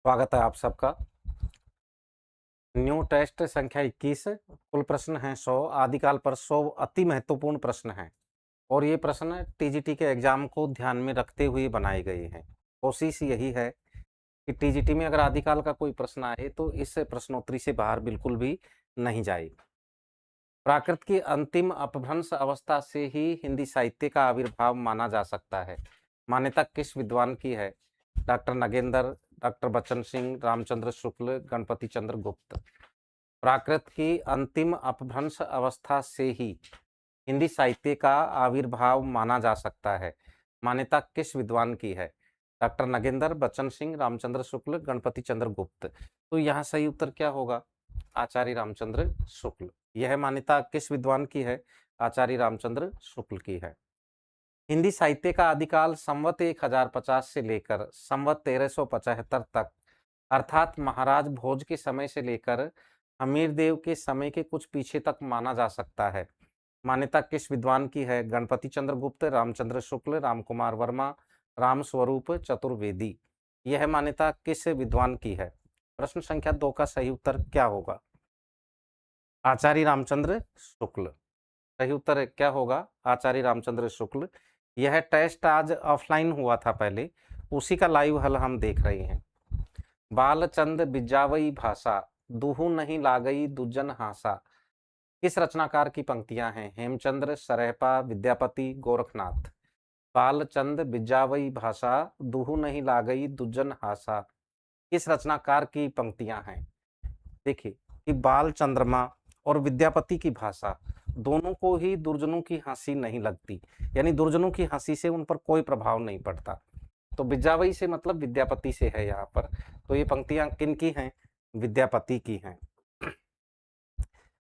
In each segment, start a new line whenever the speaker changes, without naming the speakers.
स्वागत है आप सबका। न्यू टेस्ट संख्या 21। कुल प्रश्न हैं 100। आदिकाल पर 100 अति महत्वपूर्ण प्रश्न हैं और ये प्रश्न टीजीटी के एग्जाम को ध्यान में रखते हुए बनाए गए हैं। कोशिश यही है कि टीजीटी में अगर आदिकाल का कोई प्रश्न आए तो इस प्रश्नोत्तरी से बाहर बिल्कुल भी नहीं जाए। प्राकृत की अंतिम अपभ्रंश अवस्था से ही हिंदी साहित्य का आविर्भाव माना जा सकता है। मान्यता किस विद्वान की है? डॉक्टर नगेंद्र, डॉक्टर बच्चन सिंह, रामचंद्र शुक्ल, गणपति चंद्र गुप्त। प्राकृत की अंतिम अपभ्रंश अवस्था से ही हिंदी साहित्य का आविर्भाव माना जा सकता है। मान्यता किस विद्वान की है? डॉक्टर नगेंद्र, बच्चन सिंह, रामचंद्र शुक्ल, गणपति चंद्र गुप्त। तो यहाँ सही उत्तर क्या होगा? आचार्य रामचंद्र शुक्ल। यह मान्यता किस विद्वान की है? आचार्य रामचंद्र शुक्ल की है। हिंदी साहित्य का आदिकाल संवत 1050 से लेकर संवत 1375 तक, अर्थात महाराज भोज के समय से लेकर हमीरदेव के समय के कुछ पीछे तक माना जा सकता है। मान्यता किस विद्वान की है? गणपति चंद्र गुप्त, रामचंद्र शुक्ल, रामकुमार वर्मा, राम स्वरूप चतुर्वेदी। यह मान्यता किस विद्वान की है? प्रश्न संख्या 2 का सही उत्तर क्या होगा? आचार्य रामचंद्र शुक्ल। सही उत्तर क्या होगा? आचार्य रामचंद्र शुक्ल। यह टेस्ट आज ऑफलाइन हुआ था पहले, उसी का लाइव हल हम देख रहे हैं। बालचंद बिजावई भाषा, दुहु नहीं लागई दुजन हासा। किस रचनाकार की पंक्तियां हैं? हेमचंद्र, सरहपा, विद्यापति, गोरखनाथ। बालचंद बिजावई भाषा, दुहु नहीं लागई दुजन हासा। किस रचनाकार की पंक्तियां हैं? देखिए कि बाल चंद्रमा और विद्यापति की भाषा दोनों को ही दुर्जनों की हंसी नहीं लगती, यानी दुर्जनों की हंसी से उन पर कोई प्रभाव नहीं पड़ता। तो बिजावई से मतलब विद्यापति से है यहाँ पर। तो ये पंक्तियां किन की हैं? विद्यापति की हैं।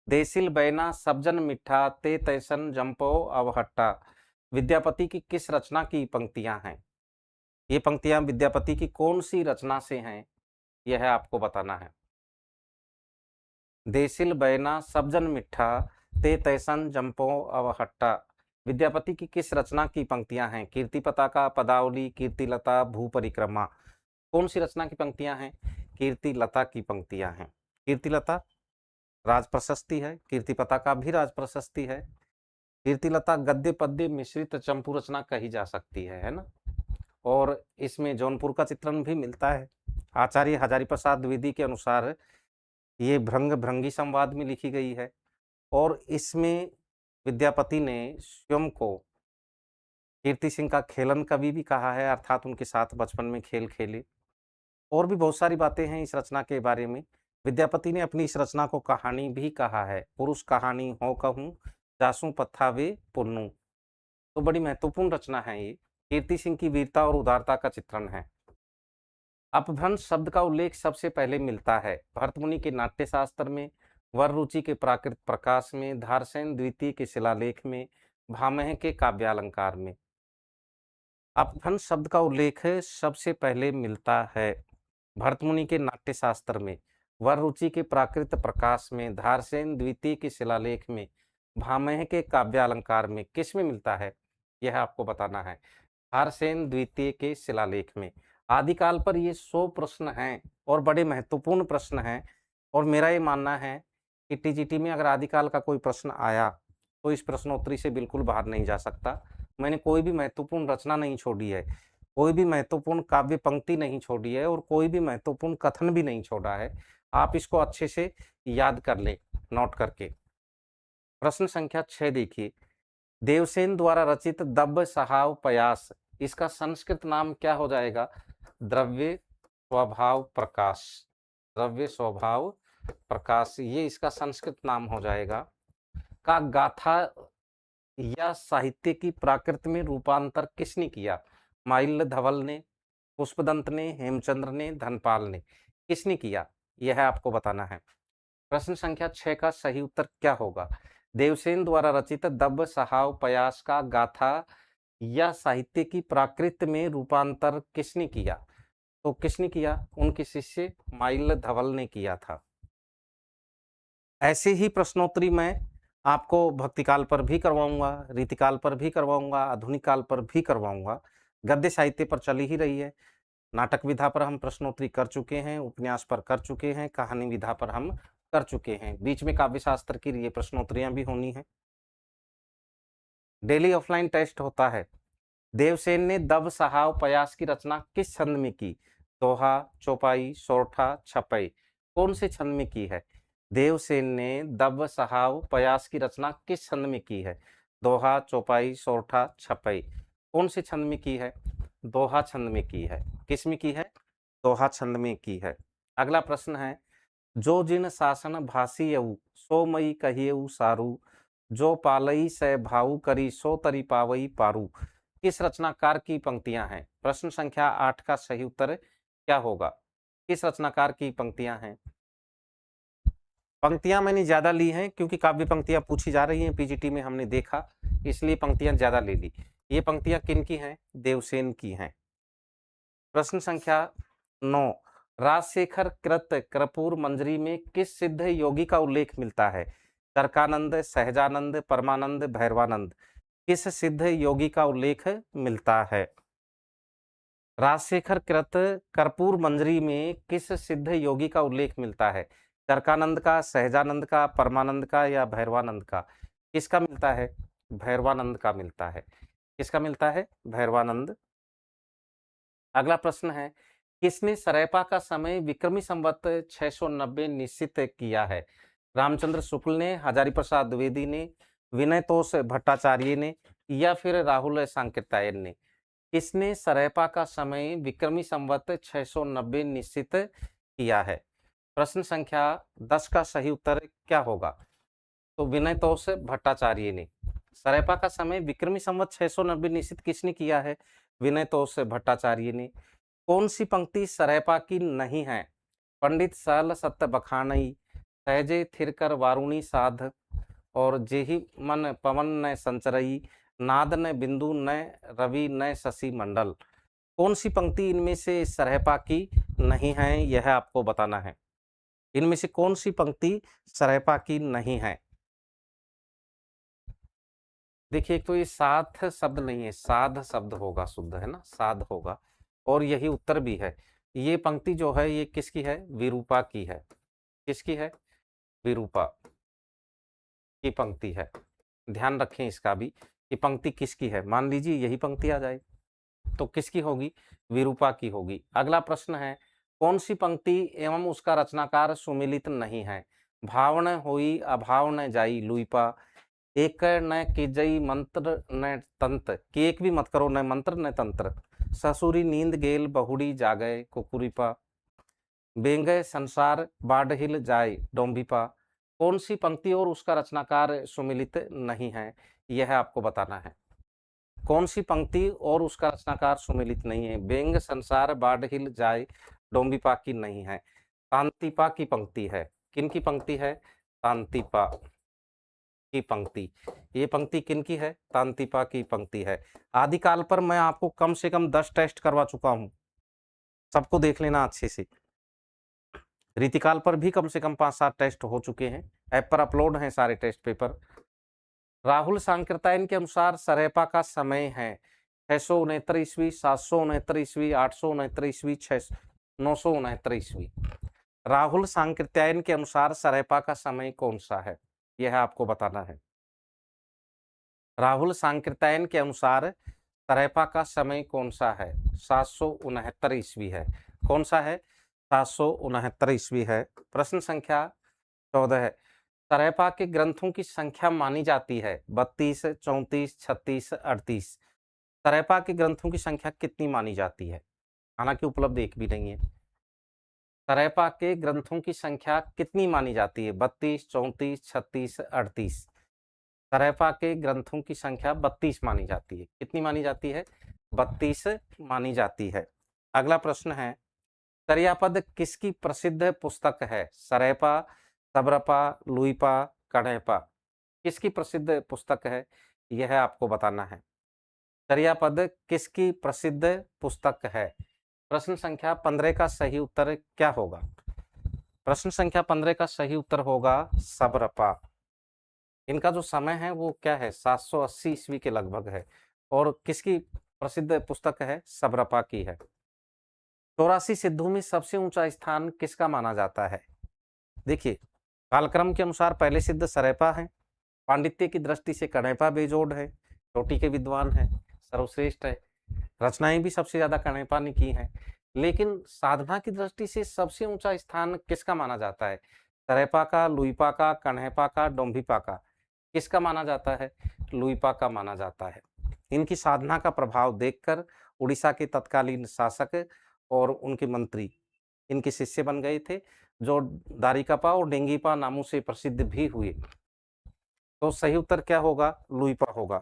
देसिल बैना सब्जन मिठा ते तैसन जंपो अवहट्टा। विद्यापति की किस रचना की पंक्तियां हैं? ये पंक्तियां विद्यापति की कौन सी रचना से हैं, यह आपको बताना है। देसिल बैना सब्जन मिठा ते तैसन जंपो अवहट्टा। विद्यापति की किस रचना की पंक्तियां हैं? कीर्ति पताका, पदावली, कीर्तिलता, भू परिक्रमा। कौन सी रचना की पंक्तियां हैं? कीर्तिलता की पंक्तियां हैं। कीर्तिलता राज प्रशस्ति है, कीर्ति पताका भी राज प्रशस्ति है। कीर्तिलता गद्य पद्य मिश्रित चंपू रचना कही जा सकती है ना। और इसमें जौनपुर का चित्रण भी मिलता है। आचार्य हजारी प्रसाद द्विवेदी के अनुसार ये भृंग भृंगी संवाद में लिखी गई है और इसमें विद्यापति ने स्वयं को कीर्ति सिंह का खेलन कवि भी कहा है, अर्थात उनके साथ बचपन में खेल खेले। और भी बहुत सारी बातें हैं इस रचना के बारे में। विद्यापति ने अपनी इस रचना को कहानी भी कहा है। पुरुष कहानी हो कहूँ, जासू पत्थावे पुन्नू। तो बड़ी महत्वपूर्ण रचना है ये। कीर्ति सिंह की वीरता और उदारता का चित्रण है। अपभ्रंश शब्द का उल्लेख सबसे पहले मिलता है भरतमुनि के नाट्यशास्त्र में, वर रुचि के प्राकृत प्रकाश में, धारसेन द्वितीय के शिलालेख में, भामह के काव्यालंकार में। अपभ्रंश शब्द का उल्लेख सबसे पहले मिलता है भरतमुनि के नाट्यशास्त्र में, वर रुचि के प्राकृत प्रकाश में, धारसेन द्वितीय के शिलालेख में, भामह के काव्यालंकार में। किस में मिलता है, यह आपको बताना है। धारसेन द्वितीय के शिलालेख में। आदिकाल पर ये 100 प्रश्न हैं और बड़े महत्वपूर्ण प्रश्न हैं और मेरा ये मानना है कि टीजीटी में अगर आदिकाल का कोई प्रश्न आया तो इस प्रश्नोत्तरी से बिल्कुल बाहर नहीं जा सकता। मैंने कोई भी महत्वपूर्ण रचना नहीं छोड़ी है, कोई भी महत्वपूर्ण काव्य पंक्ति नहीं छोड़ी है और कोई भी महत्वपूर्ण कथन भी नहीं छोड़ा है। आप इसको अच्छे से याद कर लें नोट करके। प्रश्न संख्या 6 देखिए। देवसेन द्वारा रचित दब्ब सहाव पयास, इसका संस्कृत नाम क्या हो जाएगा? द्रव्य स्वभाव प्रकाश। द्रव्य स्वभाव प्रकाश, ये इसका संस्कृत नाम हो जाएगा। का गाथा या साहित्य की प्राकृत में रूपांतर किसने किया? माइल्य धवल ने, पुष्पदंत ने, हेमचंद्र ने, धनपाल ने। किसने किया, यह आपको बताना है। प्रश्न संख्या 6 का सही उत्तर क्या होगा? देवसेन द्वारा रचित दब्ब सहाव पयास का गाथा या साहित्य की प्राकृत में रूपांतर किसने किया? तो किसने किया? उनके शिष्य माइल्य धवल ने किया था। ऐसे ही प्रश्नोत्तरी मैं आपको भक्तिकाल पर भी करवाऊंगा, रीतिकाल पर भी करवाऊंगा, आधुनिक काल पर भी करवाऊंगा। गद्य साहित्य पर चली ही रही है। नाटक विधा पर हम प्रश्नोत्तरी कर चुके हैं, उपन्यास पर कर चुके हैं, कहानी विधा पर हम कर चुके हैं। बीच में काव्य शास्त्र की ये प्रश्नोत्तरियां भी होनी है। डेली ऑफलाइन टेस्ट होता है। देवसेन ने दब सहाव पयास की रचना किस छंद में की? दोहा, चौपाई, सोरठा, छपई। कौन से छंद में की है? देवसेन ने दब सहाव पयास की रचना किस छंद में की है? दोहा, चौपाई, सोरठा, छपई। कौन से छंद में की है? दोहा छंद में की है। किस में की है? दोहा छंद में की है। अगला प्रश्न है, जो जिन शासन भासियऊ सो मई कहियऊ सारू, जो पालई से भाऊ करी सो तरी पावई पारू। किस रचनाकार की पंक्तियां हैं? प्रश्न संख्या 8 का सही उत्तर क्या होगा? किस रचनाकार की पंक्तियां हैं? पंक्तियां मैंने ज्यादा ली हैं क्योंकि काव्य पंक्तियां पूछी जा रही हैं पीजीटी में, हमने देखा, इसलिए पंक्तियां ज्यादा ले ली। ये पंक्तियां किनकी हैं? देवसेन की हैं। प्रश्न संख्या 9, राजशेखर कृत कर्पूर मंजरी में किस सिद्ध योगी का उल्लेख मिलता है? तर्कानंद, सहजानंद, परमानंद, भैरवानंद। किस सिद्ध योगी का उल्लेख मिलता है? राजशेखर कृत कर्पूर मंजरी में किस सिद्ध योगी का उल्लेख मिलता है? तर्कानंद का, सहजानंद का, परमानंद का या भैरवानंद का? किसका मिलता है? भैरवानंद का मिलता है। किसका मिलता है? भैरवानंद। अगला प्रश्न है, किसने सरेपा का समय विक्रमी संवत 690 निश्चित किया है? रामचंद्र शुक्ल ने, हजारी प्रसाद द्विवेदी ने, विनय तोष भट्टाचार्य ने या फिर राहुल सांकृत्यायन ने? किसने सरेपा का समय विक्रमी संवत 690 निश्चित किया है? प्रश्न संख्या 10 का सही उत्तर क्या होगा? तो विनय तोष भट्टाचार्य ने। सरेपा का समय विक्रमी संवत 690 निश्चित किसने किया है? विनय तोष भट्टाचार्य ने। कौन सी पंक्ति सरेपा की नहीं है? पंडित सल सत्य बखानई, सहजे थिरकर वारुणी साध, और जेहि मन पवन न संचरई, नाद न बिंदु न रवि न शशि मंडल। कौन सी पंक्ति इनमें से सरेपा की नहीं है, यह आपको बताना है। इनमें से कौन सी पंक्ति सरेपा की नहीं है? देखिए, एक तो ये साथ शब्द नहीं है, साध शब्द होगा, शुद्ध है ना, साध होगा, और यही उत्तर भी है। ये पंक्ति जो है ये किसकी है? विरूपा की है। किसकी है? विरूपा की पंक्ति है। ध्यान रखें इसका भी कि पंक्ति किसकी है। मान लीजिए यही पंक्ति आ जाए तो किसकी होगी? विरूपा की होगी। अगला प्रश्न है, कौन सी पंक्ति एवं उसका रचनाकार सुमिलित नहीं है? भाव न होई अभाव न जाई लुइपा, एक न कीजई मंत्र न तंत्र, कि एक भी मत करो, न मंत्र न तंत्र, ससुरी नींद गेल बहुड़ी जागए कुकुरिपा, बेंगय संसार बाढ़हिल जाए डोंबिपा। कौन सी पंक्ति और उसका रचनाकार सुमिलित नहीं है, यह आपको बताना है। कौन सी पंक्ति और उसका रचनाकार सुमिलित नहीं है? बेंग संसार बाढ़हिल जाए डोंबिपा की नहीं है, तांतिपा की पंक्ति है। किन की पंक्ति है? तांतिपा की पंक्ति। ये पंक्ति किन की है? तांतिपा की पंक्ति है। आदिकाल पर मैं आपको कम से कम 10 टेस्ट करवा चुका हूं, सबको देख लेना अच्छे से। रीतिकाल पर भी कम से कम 5-7 टेस्ट हो चुके हैं, ऐप पर अपलोड हैं सारे टेस्ट पेपर। राहुल सांकृत्यायन के अनुसार सरेपा का समय है 669 ईस्वी, 769 ईस्वी, 869 ईस्वी, 969 ईस्वी। राहुल सांकृत्यायन के अनुसार सरेपा का समय कौन सा है, यह आपको बताना है। राहुल सांकृत्यायन के अनुसार सरेपा का समय कौन सा है? 769 ईस्वी है। कौन सा है? 769 ईस्वी है। प्रश्न संख्या 14 है, सरेपा के ग्रंथों की संख्या मानी जाती है 32, 34, 36, 38। सरेपा के ग्रंथों की संख्या कितनी मानी जाती है? हालांकि उपलब्ध एक भी नहीं है। सरेपा के ग्रंथों की संख्या कितनी मानी जाती है? 32, 34, 36, 38। सरेपा के ग्रंथों की संख्या 32 मानी जाती है। कितनी मानी जाती है? 32 मानी जाती है। अगला प्रश्न है, तरियापद किसकी प्रसिद्ध पुस्तक है? सरेपा, सबरपा, लुइपा, कणैपा। किसकी प्रसिद्ध पुस्तक है, यह आपको बताना है। तरियापद किसकी प्रसिद्ध पुस्तक है? प्रश्न संख्या 15 का सही उत्तर क्या होगा? प्रश्न संख्या 15 का सही उत्तर होगा सबरपा। इनका जो समय है वो क्या है? 780 ईस्वी के लगभग है, और किसकी प्रसिद्ध पुस्तक है? सबरपा की है। 84 सिद्धों में सबसे ऊंचा स्थान किसका माना जाता है? देखिए, कालक्रम के अनुसार पहले सिद्ध सरेपा है, पांडित्य की दृष्टि से कणैपा बेजोड़ है, चोटी के विद्वान है, सर्वश्रेष्ठ है, रचनाएं भी सबसे ज्यादा कणैपा ने की हैं। लेकिन साधना की दृष्टि से सबसे ऊंचा स्थान किसका माना जाता है? सरेपा का, लुइपा का, कण्हैपा का, डोम्भिपा का? किसका माना जाता है? लुइपा का माना जाता है। इनकी साधना का प्रभाव देखकर उड़ीसा के तत्कालीन शासक और उनके मंत्री इनके शिष्य बन गए थे, जो दारिकापा और डेंगीपा नामों से प्रसिद्ध भी हुए। तो सही उत्तर क्या होगा? लुइपा होगा।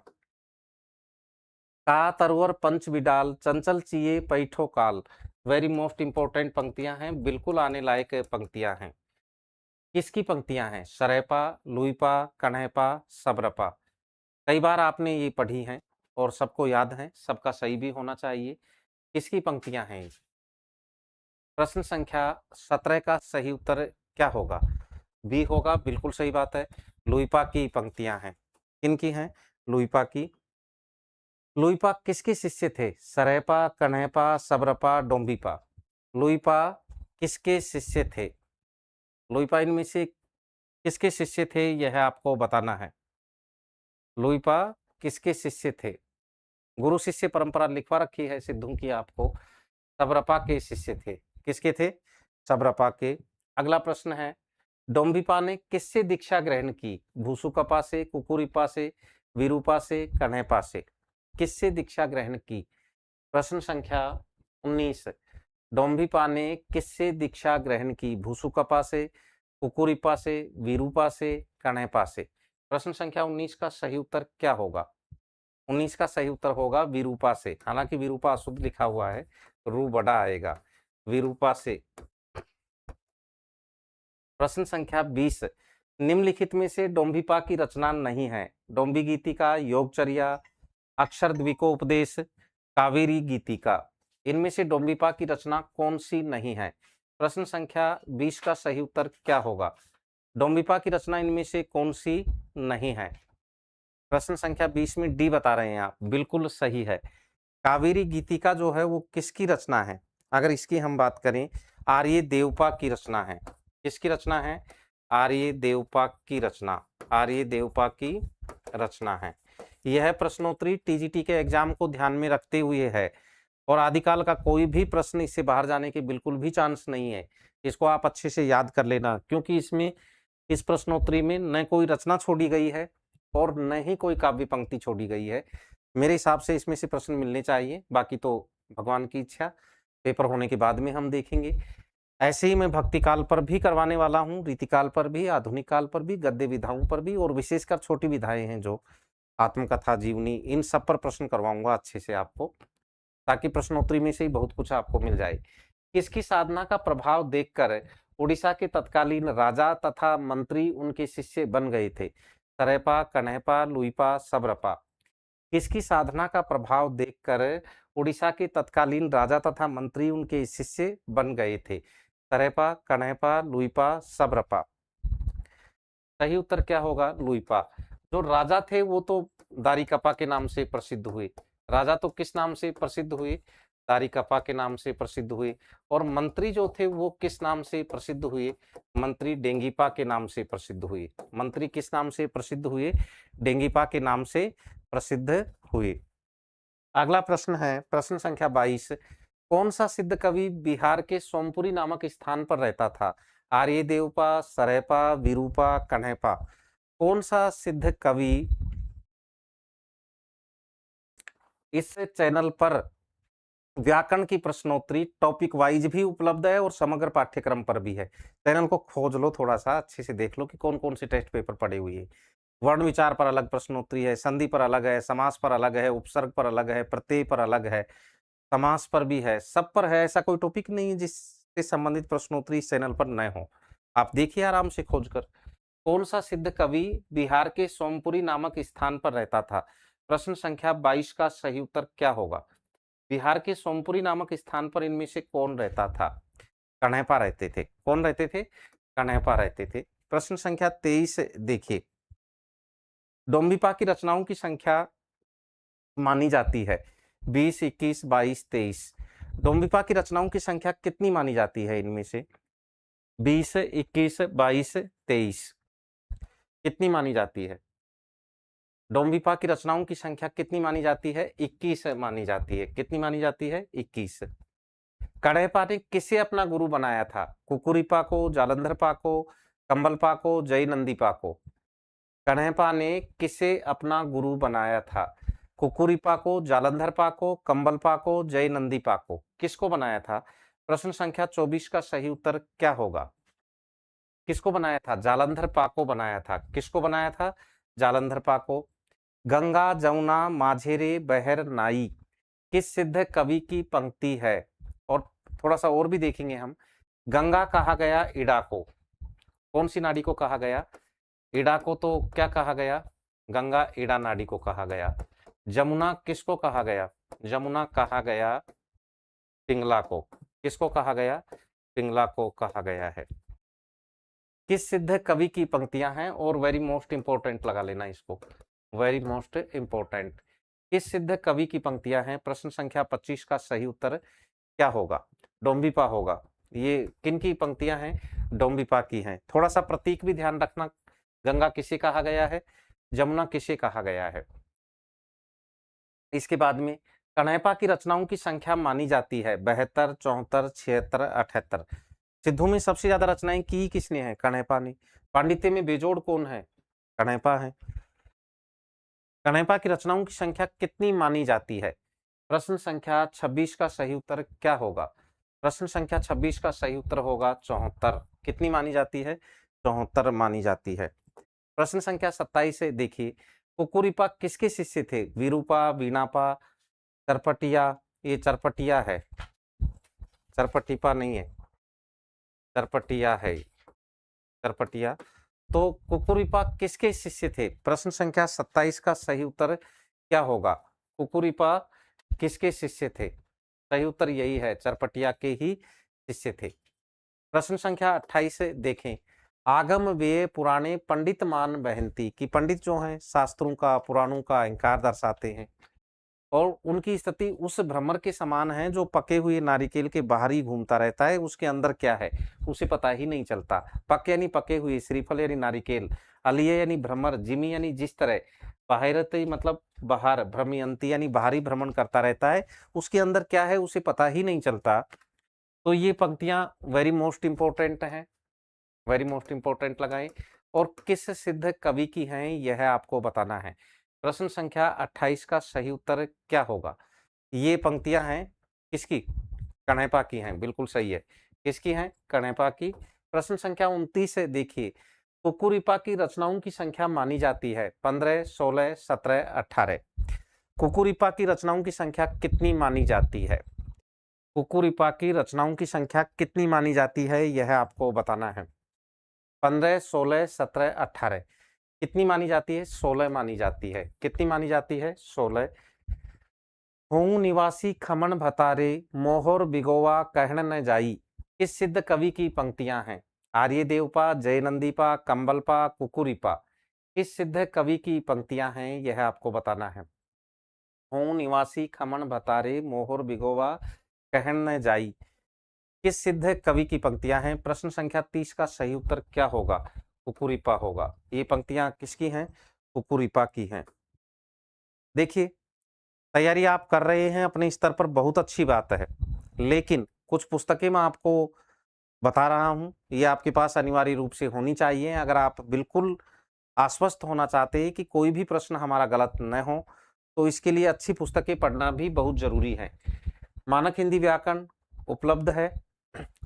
का तरवर पंच बिडाल चंचल चिए पैठो काल, वेरी मोस्ट इंपॉर्टेंट पंक्तियां हैं, बिल्कुल आने लायक पंक्तियां हैं। किसकी पंक्तियां हैं? सरेपा, लुइपा, कण्हैपा, सबरपा। कई बार आपने ये पढ़ी हैं और सबको याद है, सबका सही भी होना चाहिए। किसकी पंक्तियां हैं? प्रश्न संख्या 17 का सही उत्तर क्या होगा? बी होगा, बिल्कुल सही बात है। लुइपा की पंक्तियां हैं। किनकी हैं? लुइपा की। लुइपा किसके शिष्य थे? सरेपा, कण्हैपा, सबरपा, डोम्भिपा। लुइपा किसके शिष्य थे? लुइपा इनमें से किसके शिष्य थे, यह आपको बताना है। लुइपा किसके शिष्य थे? गुरु शिष्य परंपरा लिखवा रखी है सिद्धों की आपको। सबरपा के शिष्य थे। किसके थे? सबरपा के। अगला प्रश्न है, डोम्भिपा ने किससे दीक्षा ग्रहण की? भूसुकपा से, कुकुरिपा से, विरूपा से, कण्हैपा से? किससे दीक्षा ग्रहण की? प्रश्न संख्या 19, डोम्भिपा ने किससे दीक्षा ग्रहण की? भूसुकपा से, कुकुरिपा से, विरूपा से, कण्हैपा से? प्रश्न संख्या 19 का सही उत्तर क्या होगा? 19 का सही उत्तर होगा विरूपा से। हालांकि विरूपा अशुद्ध लिखा हुआ है, रू बड़ा आएगा। विरूपा से। प्रश्न संख्या 20, निम्नलिखित में से डोम्भिपा की रचना नहीं है। डोम्भी गीतिका, योगचर्या, अक्षर द्विकोपदेश, कावेरी गीतिका। इनमें से डोम्भिपा की रचना कौन सी नहीं है? प्रश्न संख्या 20 का सही उत्तर क्या होगा? डोम्भिपा की रचना इनमें से कौन सी नहीं है? प्रश्न संख्या 20 में डी बता रहे हैं आप, बिल्कुल सही है। कावेरी गीतिका जो है वो किसकी रचना है? अगर इसकी हम बात करें, आर्य देवपा की रचना है। किसकी रचना है? आर्य देवपा की रचना। आर्य देवपा की रचना है। यह प्रश्नोत्तरी टीजीटी के एग्जाम को ध्यान में रखते हुए है और आदिकाल का कोई भी प्रश्न इससे बाहर जाने के बिल्कुल भी चांस नहीं है। इसको आप अच्छे से याद कर लेना, क्योंकि इसमें इस प्रश्नोत्तरी में न कोई रचना छोड़ी गई है और न ही कोई काव्य पंक्ति छोड़ी गई है। मेरे हिसाब से इसमें से प्रश्न मिलने चाहिए, बाकी तो भगवान की इच्छा, पेपर होने के बाद में हम देखेंगे। ऐसे ही मैं भक्ति काल पर भी करवाने वाला हूँ, रीतिकाल पर भी, आधुनिक काल पर भी, गद्य विधाओं पर भी, और विशेषकर छोटी विधाएं हैं जो आत्मकथा, जीवनी, इन सब पर प्रश्न करवाऊंगा अच्छे से आपको, ताकि प्रश्नोत्तरी में से ही बहुत कुछ आपको मिल जाए। किसकी साधना का प्रभाव देखकर उड़ीसा के तत्कालीन राजा तथा मंत्री उनके शिष्य बन गए थे? सरेपा, कण्हैपा, लुइपा, सबरपा। किसकी साधना का प्रभाव देखकर उड़ीसा के तत्कालीन राजा तथा मंत्री उनके शिष्य बन गए थे? सरेपा, कण्हैपा, लुइपा, सबरपा। सही उत्तर क्या होगा? लुइपा। जो राजा थे वो तो दारिकपा के नाम से प्रसिद्ध हुए। राजा तो किस नाम से प्रसिद्ध हुए? दारिकपा के नाम से प्रसिद्ध हुए। और मंत्री जो थे वो किस नाम से प्रसिद्ध हुए? मंत्री डेंगीपा के नाम से प्रसिद्ध हुए। मंत्री किस नाम से प्रसिद्ध हुए? डेंगीपा के नाम से प्रसिद्ध हुए। अगला प्रश्न है प्रश्न संख्या 22, कौन सा सिद्ध कवि बिहार के सोमपुरी नामक स्थान पर रहता था? आर्य देवपा, सरेपा, विरूपा, कण्हैपा। कौन सा सिद्ध कवि इस चैनल पर व्याकरण की प्रश्नोत्तरी टॉपिक वाइज भी उपलब्ध है और समग्र पाठ्यक्रम पर भी है। चैनल को खोज लो, थोड़ा सा अच्छे से देख लो कि कौन कौन से टेस्ट पेपर पड़े हुए हैं। वर्ण विचार पर अलग प्रश्नोत्तरी है, संधि पर अलग है, समास पर अलग है, उपसर्ग पर अलग है, प्रत्यय पर अलग है, समास पर भी है, सब पर है। ऐसा कोई टॉपिक नहीं है जिससे संबंधित प्रश्नोत्तरी इस चैनल पर न हो। आप देखिए आराम से खोज कर। कौन सा सिद्ध कवि बिहार के सोमपुरी नामक स्थान पर रहता था? प्रश्न संख्या 22 का सही उत्तर क्या होगा? बिहार के सोमपुरी नामक स्थान पर इनमें से कौन रहता था? कण्हैपा रहते थे। कौन रहते थे? कण्हैपा रहते थे। प्रश्न संख्या 23 देखिए, डोम्भिपा की रचनाओं की संख्या मानी जाती है 20, 21, 22, 23। डोम्बिपा की रचनाओं की संख्या कितनी मानी जाती है इनमें से? 20, 21, 22, 23 कितनी मानी जाती है? डोम्बिपा की रचनाओं की संख्या कितनी मानी जाती है? 21 मानी जाती है। कितनी मानी जाती है? 21। कड़ैपा ने किसे अपना गुरु बनाया था? कुकुरिपा को, जालंधरपा को, कंबलपा को, जयनंदीपा को? कड़ैपा ने किसे अपना गुरु बनाया था? कुकुरिपा को, जालंधरपा को, कंबलपा को, जयनंदीपा को? किसको बनाया था? प्रश्न संख्या 24 का सही उत्तर क्या होगा? किसको बनाया था? जालंधरपा को बनाया था। किसको बनाया था? जालंधरपा को। गंगा जमुना माझेरे बहर नाई किस सिद्ध कवि की पंक्ति है? और थोड़ा सा और भी देखेंगे हम। गंगा कहा गया इड़ा को, कौन सी नाड़ी को कहा गया? इड़ा को। तो क्या कहा गया? गंगा इड़ा नाड़ी को कहा गया। जमुना किसको कहा गया? जमुना कहा गया पिंगला को। किसको कहा गया? पिंगला को कहा गया है। किस सिद्ध कवि की पंक्तियां हैं? और वेरी मोस्ट इंपोर्टेंट लगा लेना इसको, वेरी मोस्ट इंपोर्टेंट। किस सिद्ध कवि की पंक्तियां हैं? प्रश्न संख्या 25 का सही उत्तर क्या होगा? डोम्बिपा होगा। ये किन की पंक्तियां हैं? डोम्बिपा की हैं। थोड़ा सा प्रतीक भी ध्यान रखना, गंगा किसे कहा गया है, जमुना किसे कहा गया है। इसके बाद में कणैपा की रचनाओं की संख्या मानी जाती है 72, 74, 76, 78। सिद्धों में सबसे ज्यादा रचनाएं की किसने है? कणैपा ने। पांडित्य में बेजोड़ कौन है? कणैपा है। कणैपा की रचनाओं की संख्या कितनी मानी जाती है? प्रश्न संख्या 26 का सही उत्तर क्या होगा? प्रश्न संख्या 26 का सही उत्तर होगा 74। कितनी मानी जाती है? 74 मानी जाती है। प्रश्न संख्या 27 से देखिए, कुकुरिपा किसके शिष्य थे? विरूपा, वीणापा, चरपटिया? ये चरपटिया है, चरपटिपा नहीं है, चरपटिया है, चरपटिया। तो कुकुरिपा किसके शिष्य थे? प्रश्न संख्या 27 का सही उत्तर क्या होगा? कुकुरिपा किसके शिष्य थे? सही उत्तर यही है, चरपटिया के ही शिष्य थे। प्रश्न संख्या 28 से देखें, आगम व्यय पुराणे पंडित मान बहनती कि पंडित जो हैं शास्त्रों का, पुराणों का अहंकार दर्शाते हैं और उनकी स्थिति उस भ्रमर के समान है जो पके हुए नारिकेल के बाहर ही घूमता रहता है, उसके अंदर क्या है उसे पता ही नहीं चलता। पक यानी पके हुए, श्रीफल यानी नारिकेल, अलिय यानी भ्रमर, जिमी यानी जिस तरह, बाहिरते मतलब बाहर, भ्रमयंती यानी बाहरी भ्रमण करता रहता है, उसके अंदर क्या है उसे पता ही नहीं चलता। तो ये पंक्तियां वेरी मोस्ट इंपोर्टेंट हैं, वेरी मोस्ट इंपोर्टेंट लगाएं। और किस सिद्ध कवि की हैं यह आपको बताना है। प्रश्न संख्या 28 का सही उत्तर क्या होगा? ये पंक्तियां हैं किसकी? कणैपा की हैं, बिल्कुल सही है। किसकी हैं? कणैपा की। प्रश्न संख्या 29 से देखिए, कुकुरिपा की रचनाओं की संख्या मानी जाती है 15, 16, 17, 18। कुकुरिपा की रचनाओं की संख्या कितनी मानी जाती है? कुकुरिपा की रचनाओं की संख्या कितनी मानी जाती है यह आपको बताना है। 15, 16, 17, 18 कितनी मानी जाती है? 16 मानी जाती है। कितनी मानी जाती है? 16। हों निवासी खमन भतारे मोहर बिगोवा कहन न जाई किस सिद्ध कवि की पंक्तियां हैं? आर्यदेवपा, जयनंदीपा, कंबलपा, कुकुरिपा? किस सिद्ध कवि की पंक्तियां हैं यह आपको बताना है। हों निवासी खमन भतारे मोहर बिगोवा कहन न जाई किस सिद्ध कवि की पंक्तियां हैं? प्रश्न संख्या 30 का सही उत्तर क्या होगा? कुकुरिपा होगा। ये पंक्तियां किसकी हैं? कुकुरिपा की हैं। देखिए, तैयारी आप कर रहे हैं अपने स्तर पर, बहुत अच्छी बात है, लेकिन कुछ पुस्तकें मैं आपको बता रहा हूं, ये आपके पास अनिवार्य रूप से होनी चाहिए अगर आप बिल्कुल आश्वस्त होना चाहते हैं कि कोई भी प्रश्न हमारा गलत न हो। तो इसके लिए अच्छी पुस्तकें पढ़ना भी बहुत जरूरी है। मानक हिंदी व्याकरण उपलब्ध है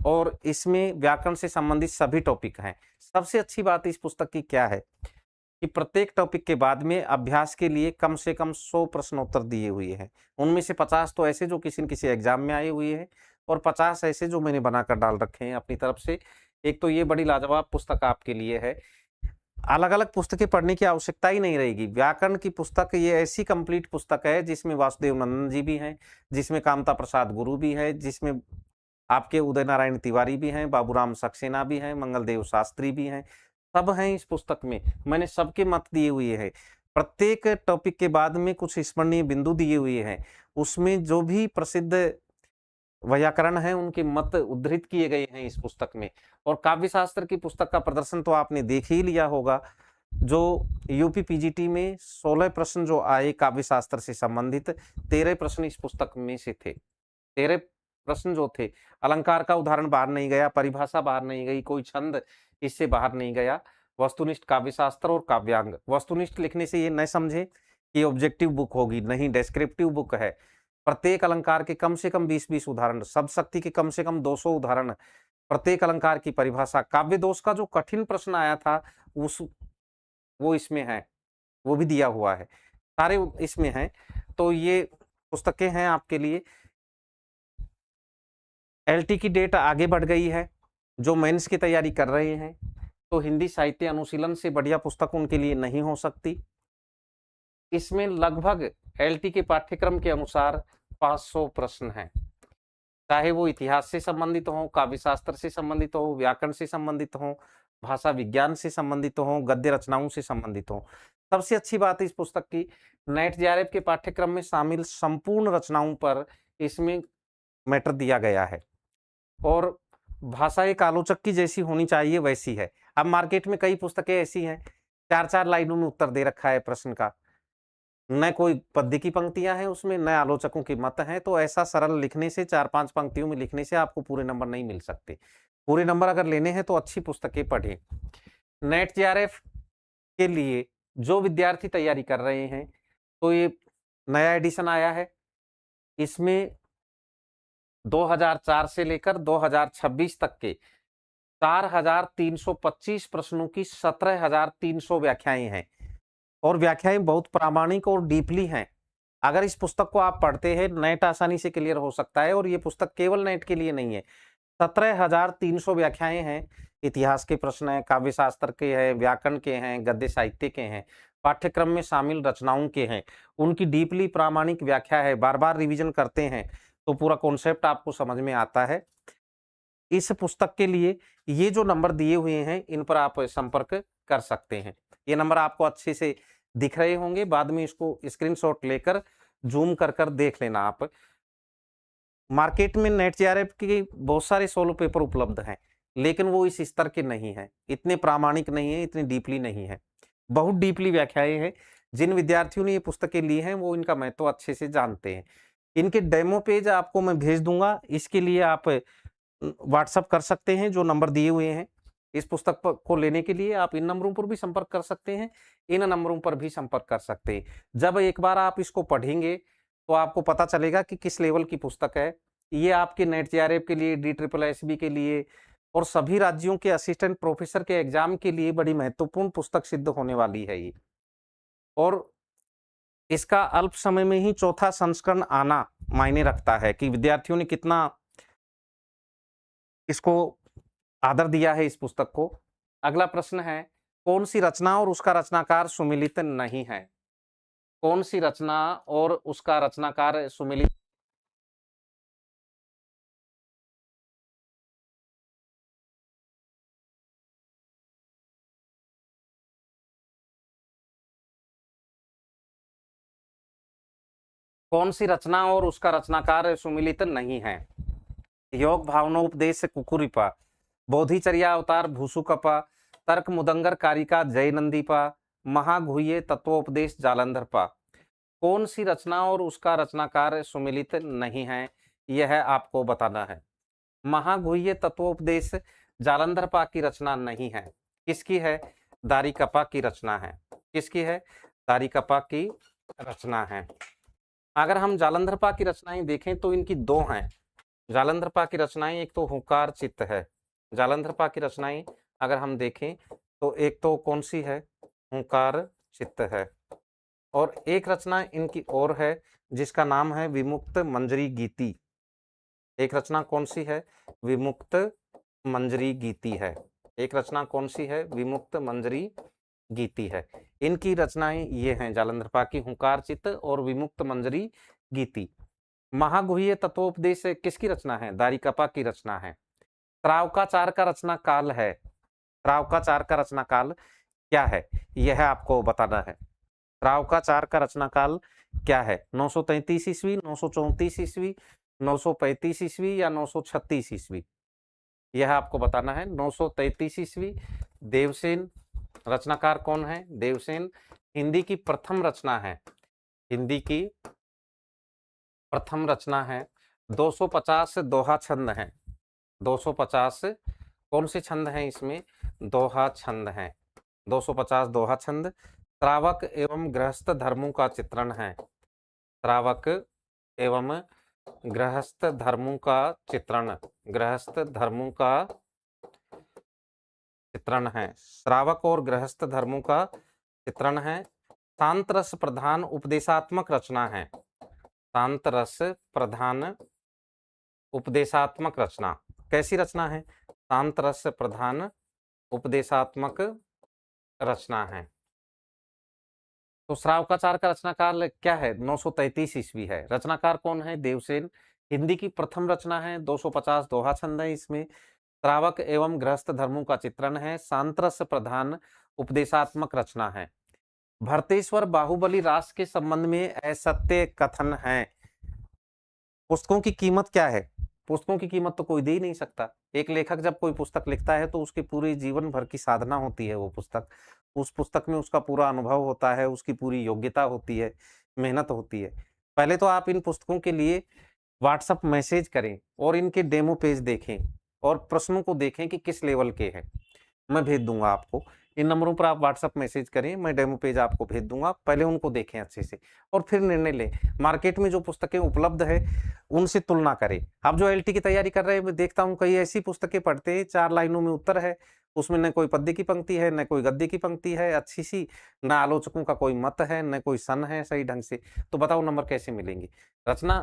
और इसमें व्याकरण से संबंधित सभी टॉपिक हैं। सबसे अच्छी बात इस पुस्तक की क्या है कि प्रत्येक टॉपिक के बाद में अभ्यास के लिए कम से कम 100 प्रश्नोत्तर दिए हुए हैं। उनमें से 50 तो ऐसे जो किसी न किसी एग्जाम में आए हुए हैं और 50 ऐसे जो मैंने बनाकर डाल रखे हैं अपनी तरफ से। एक तो ये बड़ी लाजवाब पुस्तक आपके लिए है, अलग अलग पुस्तकें पढ़ने की आवश्यकता ही नहीं रहेगी। व्याकरण की पुस्तक ये ऐसी कंप्लीट पुस्तक है जिसमें वासुदेव नंदन जी भी हैं, जिसमें कामता प्रसाद गुरु भी है, जिसमें आपके उदय नारायण तिवारी भी हैं, बाबूराम सक्सेना भी हैं, मंगलदेव शास्त्री भी हैं, सब हैं इस पुस्तक में। मैंने सबके मत दिए हुए हैं। प्रत्येक टॉपिक के बाद में कुछ स्मरणीय बिंदु दिए हुए हैं। उसमें जो भी प्रसिद्ध वैयाकरण है उनके मत उद्धृत किए गए हैं इस पुस्तक में। और काव्य शास्त्र की पुस्तक का प्रदर्शन तो आपने देख ही लिया होगा। जो यूपी पीजीटी में 16 प्रश्न जो आए काव्य शास्त्र से संबंधित, 13 प्रश्न इस पुस्तक में से थे। 13 प्रश्न जो थे, अलंकार का उदाहरण बाहर नहीं गया, परिभाषा बाहर नहीं गई, कोई छंद इससे बाहर नहीं गया। वस्तुनिष्ठ काव्य शास्त्र और काव्यांग। वस्तुनिष्ठ लिखने से ये न समझे कि ऑब्जेक्टिव बुक होगी, नहीं, डेस्क्रिप्टिव बुक है। प्रत्येक अलंकार के कम से कम 20-20 उदाहरण, शब्द शक्ति के कम से कम 200 उदाहरण, प्रत्येक अलंकार की परिभाषा। काव्य दोष का जो कठिन प्रश्न आया था उस वो इसमें है, वो भी दिया हुआ है, सारे इसमें हैं। तो ये पुस्तकें हैं आपके लिए। एलटी की डेट आगे बढ़ गई है। जो मेंस की तैयारी कर रहे हैं तो हिंदी साहित्य अनुशीलन से बढ़िया पुस्तक उनके लिए नहीं हो सकती। इसमें लगभग एलटी के पाठ्यक्रम के अनुसार 500 प्रश्न हैं, चाहे वो इतिहास से संबंधित हो, काव्य शास्त्र से संबंधित हो, व्याकरण से संबंधित हो, भाषा विज्ञान से संबंधित हो, गद्य रचनाओं से संबंधित हो। सबसे अच्छी बात इस पुस्तक की, नेट जेआरएफ के पाठ्यक्रम में शामिल संपूर्ण रचनाओं पर इसमें मैटर दिया गया है। और भाषा एक आलोचक की जैसी होनी चाहिए वैसी है। अब मार्केट में कई पुस्तकें ऐसी हैं, 4-4 लाइनों में उत्तर दे रखा है प्रश्न का, न कोई पद्य की पंक्तियां हैं उसमें, न आलोचकों के मत हैं। तो ऐसा सरल लिखने से, 4-5 पंक्तियों में लिखने से आपको पूरे नंबर नहीं मिल सकते। पूरे नंबर अगर लेने हैं तो अच्छी पुस्तकें पढ़ें। नेट जेआरएफ के लिए जो विद्यार्थी तैयारी कर रहे हैं तो ये नया एडिशन आया है। इसमें 2004 से लेकर 2026 तक के 4325 प्रश्नों की 17300 व्याख्याएं हैं। और व्याख्याएं बहुत प्रामाणिक और डीपली हैं। अगर इस पुस्तक को आप पढ़ते हैं, नेट आसानी से क्लियर हो सकता है। और ये पुस्तक केवल नेट के लिए नहीं है। 17300 व्याख्याएं हैं। इतिहास के प्रश्न हैं, काव्य शास्त्र के हैं, व्याकरण के हैं, गद्य साहित्य के हैं, पाठ्यक्रम में शामिल रचनाओं के हैं, उनकी डीपली प्रामाणिक व्याख्या है। बार बार रिवीजन करते हैं तो पूरा कॉन्सेप्ट आपको समझ में आता है। इस पुस्तक के लिए ये जो नंबर दिए हुए हैं इन पर आप संपर्क कर सकते हैं। ये नंबर आपको अच्छे से दिख रहे होंगे, बाद में इसको स्क्रीनशॉट लेकर जूम कर कर देख लेना आप। मार्केट में नेट जेआरएफ के बहुत सारे सोलो पेपर उपलब्ध हैं, लेकिन वो इस स्तर के नहीं है, इतने प्रामाणिक नहीं है, इतनी डीपली नहीं है। बहुत डीपली व्याख्याएं हैं। जिन विद्यार्थियों ने ये पुस्तकें ली हैं वो इनका महत्व अच्छे से जानते हैं। इनके डेमो पेज आपको मैं भेज दूंगा, इसके लिए आप व्हाट्सअप कर सकते हैं। जो नंबर दिए हुए हैं इस पुस्तक को लेने के लिए आप इन नंबरों पर भी संपर्क कर सकते हैं, इन नंबरों पर भी संपर्क कर सकते हैं। जब एक बार आप इसको पढ़ेंगे तो आपको पता चलेगा कि किस लेवल की पुस्तक है। ये आपके नेट जेआरएफ के लिए, DSSB के लिए और सभी राज्यों के असिस्टेंट प्रोफेसर के एग्जाम के लिए बड़ी महत्वपूर्ण पुस्तक सिद्ध होने वाली है ये। और इसका अल्प समय में ही चौथा संस्करण आना मायने रखता है कि विद्यार्थियों ने कितना इसको आदर दिया है इस पुस्तक को। अगला प्रश्न है, कौन सी रचना और उसका रचनाकार सुमिलित नहीं है? कौन सी रचना और उसका रचनाकार सुमिलित कौन सी रचना और उसका रचनाकार सुमिलित नहीं है? योग भावनोपदेश कुकुरिपा, बोधिचर्या अवतार भूसुकपा, तर्क मुदंगर कारिका जयनंदीपा, महागुह्य तत्वोपदेश जालंधरपा। कौन सी रचना और उसका रचनाकार सुमिलित नहीं है, यह आपको बताना है। महागुह्य तत्वोपदेश जालंधरपा की रचना नहीं है। किसकी है? दारिकपा की रचना है। किसकी है? दारिकपा की रचना है। अगर हम जालंधरपा की रचनाएं देखें तो इनकी दो हैं। जालंधरपा की रचनाएं, एक तो हुंकार चित्त है। जालंधरपा की रचनाएं अगर हम देखें तो एक तो कौन सी है? हुंकार चित्त है। और एक रचना इनकी और है जिसका नाम है विमुक्त मंजरी गीति। एक रचना कौन सी है? विमुक्त मंजरी गीति है। एक रचना कौन सी है? विमुक्त मंजरी गीति है। इनकी रचनाएं ये हैं जालंधरपा की, हुंकार चित्त और विमुक्त मंजरी गीति। महागुह्य तत्वोपदेश किसकी रचना है? दारिकपा की रचना है। त्रावकाचार का रचना काल है। त्रावकाचार का रचना काल क्या है, यह आपको बताना है। त्रावकाचार का रचना काल क्या है? 933 ईस्वी, 934 ईस्वी, 935 ईस्वी या 936 ईस्वी, यह आपको बताना है। 933 ईस्वी। देवसेन, रचनाकार कौन है? देवसेन। हिंदी की प्रथम रचना है, हिंदी की प्रथम रचना है। 250 दोहा छंद हैं, 250 कौन से छंद हैं इसमें? दोहा छंद हैं, 250 दोहा छंद। श्रावक एवं गृहस्थ धर्मों का चित्रण है, श्रावक एवं गृहस्थ धर्मों का चित्रण, गृहस्थ धर्मों का चित्रण है, श्रावक और गृहस्थ धर्मों का चित्रण है। शांत रस प्रधान उपदेशात्मक रचना है, शांत रस प्रधान उपदेशात्मक रचना। कैसी रचना है? शांत रस प्रधान उपदेशात्मक रचना है। तो श्रावकाचार का रचनाकाल क्या है? 933 ईस्वी है। रचनाकार कौन है? देवसेन। हिंदी की प्रथम रचना है, 250 दोहा छंद है इसमें। श्रावक एवं गृहस्थ धर्मों का चित्रण है, शांतरस प्रधान उपदेशात्मक रचना है। भरतेश्वर बाहुबली रास के संबंध में असत्य कथन है। पुस्तकों की कीमत क्या है? पुस्तकों की कीमत तो कोई दे ही नहीं सकता। एक लेखक जब कोई पुस्तक लिखता है तो उसकी पूरी जीवन भर की साधना होती है, वो पुस्तक, उस पुस्तक में उसका पूरा अनुभव होता है, उसकी पूरी योग्यता होती है, मेहनत होती है। पहले तो आप इन पुस्तकों के लिए व्हाट्सएप मैसेज करें और इनके डेमो पेज देखें और प्रश्नों को देखें कि किस लेवल के हैं। मैं भेज दूंगा आपको, इन नंबरों पर आप व्हाट्सएप मैसेज करें, मैं डेमो पेज आपको भेज दूंगा। पहले उनको देखें अच्छे से और फिर निर्णय लें। मार्केट में जो पुस्तकें उपलब्ध है उनसे तुलना करें। आप जो एलटी की तैयारी कर रहे हैं, मैं देखता हूँ कई ऐसी पुस्तकें पढ़ते हैं, 4 लाइनों में उत्तर है, उसमें न कोई पद्य की पंक्ति है, न कोई गद्य की पंक्ति है अच्छी सी, न आलोचकों का कोई मत है, न कोई सन है सही ढंग से। तो बताओ नंबर कैसे मिलेंगे? रचना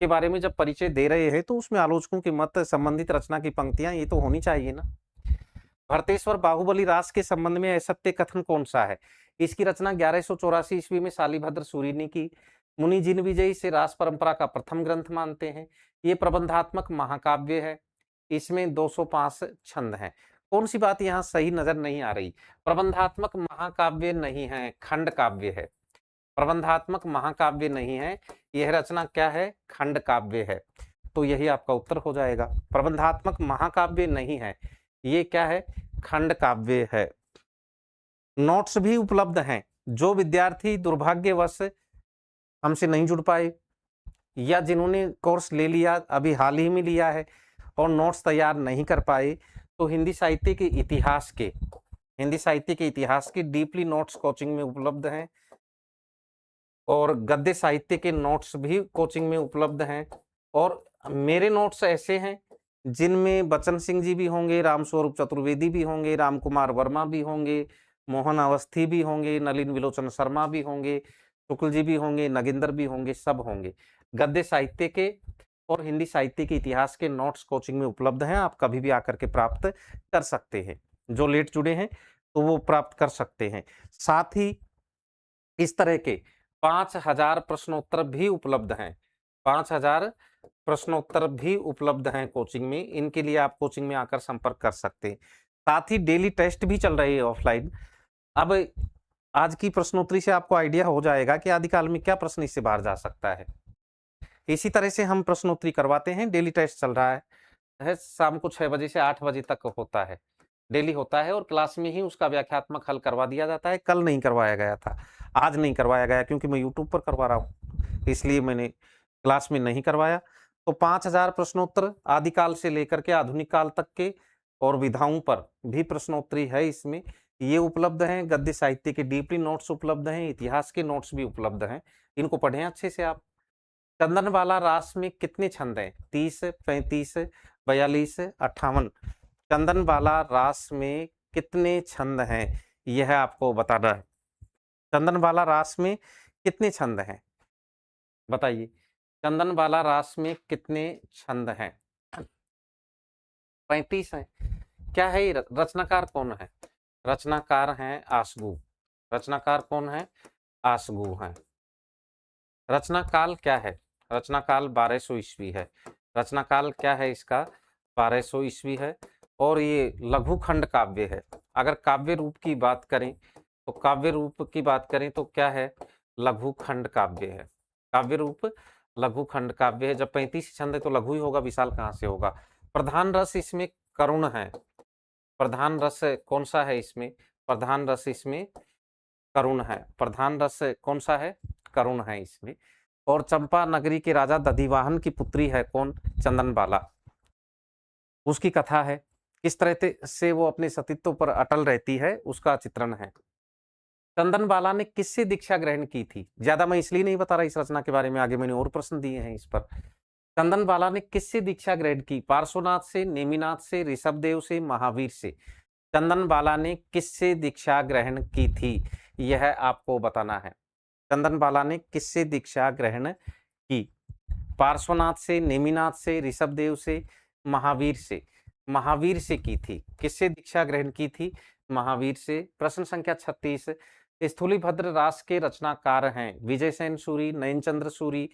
के बारे में जब परिचय दे रहे हैं तो उसमें आलोचकों के मत, संबंधित रचना की पंक्तियां, ये तो होनी चाहिए ना। भरतेश्वर बाहुबली रास के संबंध में असत्य कथन कौन सा है? इसकी रचना 1184 ईस्वी में शालिभद्र सूरी ने की। मुनि जिन विजयी से रास परंपरा का प्रथम ग्रंथ मानते हैं। ये प्रबंधात्मक महाकाव्य है, इसमें 205 छंद हैं। कौन सी बात यहाँ सही नजर नहीं आ रही? प्रबंधात्मक महाकाव्य नहीं है, खंड काव्य है। प्रबंधात्मक महाकाव्य नहीं है, यह रचना क्या है? खंड काव्य है। तो यही आपका उत्तर हो जाएगा। प्रबंधात्मक महाकाव्य नहीं है, ये क्या है? खंड काव्य है। नोट्स भी उपलब्ध हैं। जो विद्यार्थी दुर्भाग्यवश हमसे नहीं जुड़ पाए या जिन्होंने कोर्स ले लिया, अभी हाल ही में लिया है और नोट्स तैयार नहीं कर पाए, तो हिंदी साहित्य के इतिहास के, हिंदी साहित्य के इतिहास के डीपली नोट्स कोचिंग में उपलब्ध हैं और गद्य साहित्य के नोट्स भी कोचिंग में उपलब्ध हैं। और मेरे नोट्स ऐसे हैं जिनमें बचन सिंह जी भी होंगे, रामस्वरूप चतुर्वेदी भी होंगे, राम कुमार वर्मा भी होंगे, मोहन अवस्थी भी होंगे, नलिन विलोचन शर्मा भी होंगे, शुक्ल जी भी होंगे, नगेंद्र भी होंगे, सब होंगे। गद्य साहित्य के और हिंदी साहित्य के इतिहास के नोट्स कोचिंग में उपलब्ध हैं, आप कभी भी आकर के प्राप्त कर सकते हैं। जो लेट जुड़े हैं तो वो प्राप्त कर सकते हैं। साथ ही इस तरह के 5000 प्रश्नोत्तर भी उपलब्ध हैं, 5000 प्रश्नोत्तर भी उपलब्ध हैं कोचिंग में। इनके लिए आप कोचिंग में आकर संपर्क कर सकते हैं। साथ ही डेली टेस्ट भी चल रहे हैं ऑफलाइन। अब आज की प्रश्नोत्तरी से आपको आइडिया हो जाएगा कि आदिकाल में क्या प्रश्न इससे बाहर जा सकता है। इसी तरह से हम प्रश्नोत्तरी करवाते हैं। डेली टेस्ट चल रहा है शाम को 6 बजे से 8 बजे तक होता है, डेली होता है और क्लास में ही उसका व्याख्यात्मक हल करवा दिया जाता है। कल नहीं करवाया गया था, आज नहीं करवाया गया क्योंकि मैं यूट्यूब पर करवा रहा हूँ, इसलिए मैंने क्लास में नहीं करवाया। तो 5000 प्रश्नोत्तर आदिकाल से लेकर के आधुनिक काल तक के और विधाओं पर भी प्रश्नोत्तरी है इसमें, ये उपलब्ध हैं। गद्य साहित्य के डीपली नोट्स उपलब्ध हैं, इतिहास के नोट्स भी उपलब्ध हैं, इनको पढ़ें अच्छे से आप। चंदनवाला रास में कितने छंद हैं? 30, 35, 42, 58। चंदनवाला रास में कितने छंद हैं, यह आपको बताना है। चंदनवाला रास में कितने छंद हैं, बताइए। चंदनवाला रास में कितने छंद हैं? 35 हैं। क्या है ये? रचनाकार कौन है? रचनाकार हैं आसगू। रचनाकार कौन है? आसगू हैं। रचनाकाल क्या है? रचनाकाल 1200 ईस्वी है। रचनाकाल क्या है इसका? 1200 ईस्वी है और ये लघु खंड काव्य है। अगर काव्य रूप की बात करें तो काव्य रूप की बात करें तो क्या है? लघु खंड काव्य है। काव्य रूप लघु खंड काव्य है। जब 35 छंद है तो लघु ही होगा, विशाल कहाँ से होगा। प्रधान रस इसमें करुण है। प्रधान रस कौन सा है इसमें? प्रधान रस इसमें करुण है। प्रधान रस कौन सा है? करुण है इसमें। और चंपा नगरी के राजा दधिवाहन की पुत्री है कौन? चंदनबाला। उसकी कथा है, किस तरह से वो अपने सतीत्व पर अटल रहती है उसका चित्रण है। चंदनबाला ने किससे दीक्षा ग्रहण की थी? ज्यादा मैं इसलिए नहीं बता रहा इस रचना के बारे में, आगे मैंने और प्रश्न दिए हैं इस पर। चंदनबाला ने किससे दीक्षा ग्रहण की? पार्श्वनाथ से, नेमिनाथ से, ऋषभदेव से, महावीर से। चंदनबाला ने किससे दीक्षा ग्रहण की थी, यह आपको बताना है। चंदनबाला ने किससे दीक्षा ग्रहण की? पार्श्वनाथ से, नेमिनाथ से, ऋषभदेव से, महावीर से। महावीर से की थी। किससे दीक्षा ग्रहण की थी? महावीर से। प्रश्न संख्या 36, स्थूलीभद्र रास के रचनाकार हैं विजयसेन सूरी, नयनचंद्र सूरी,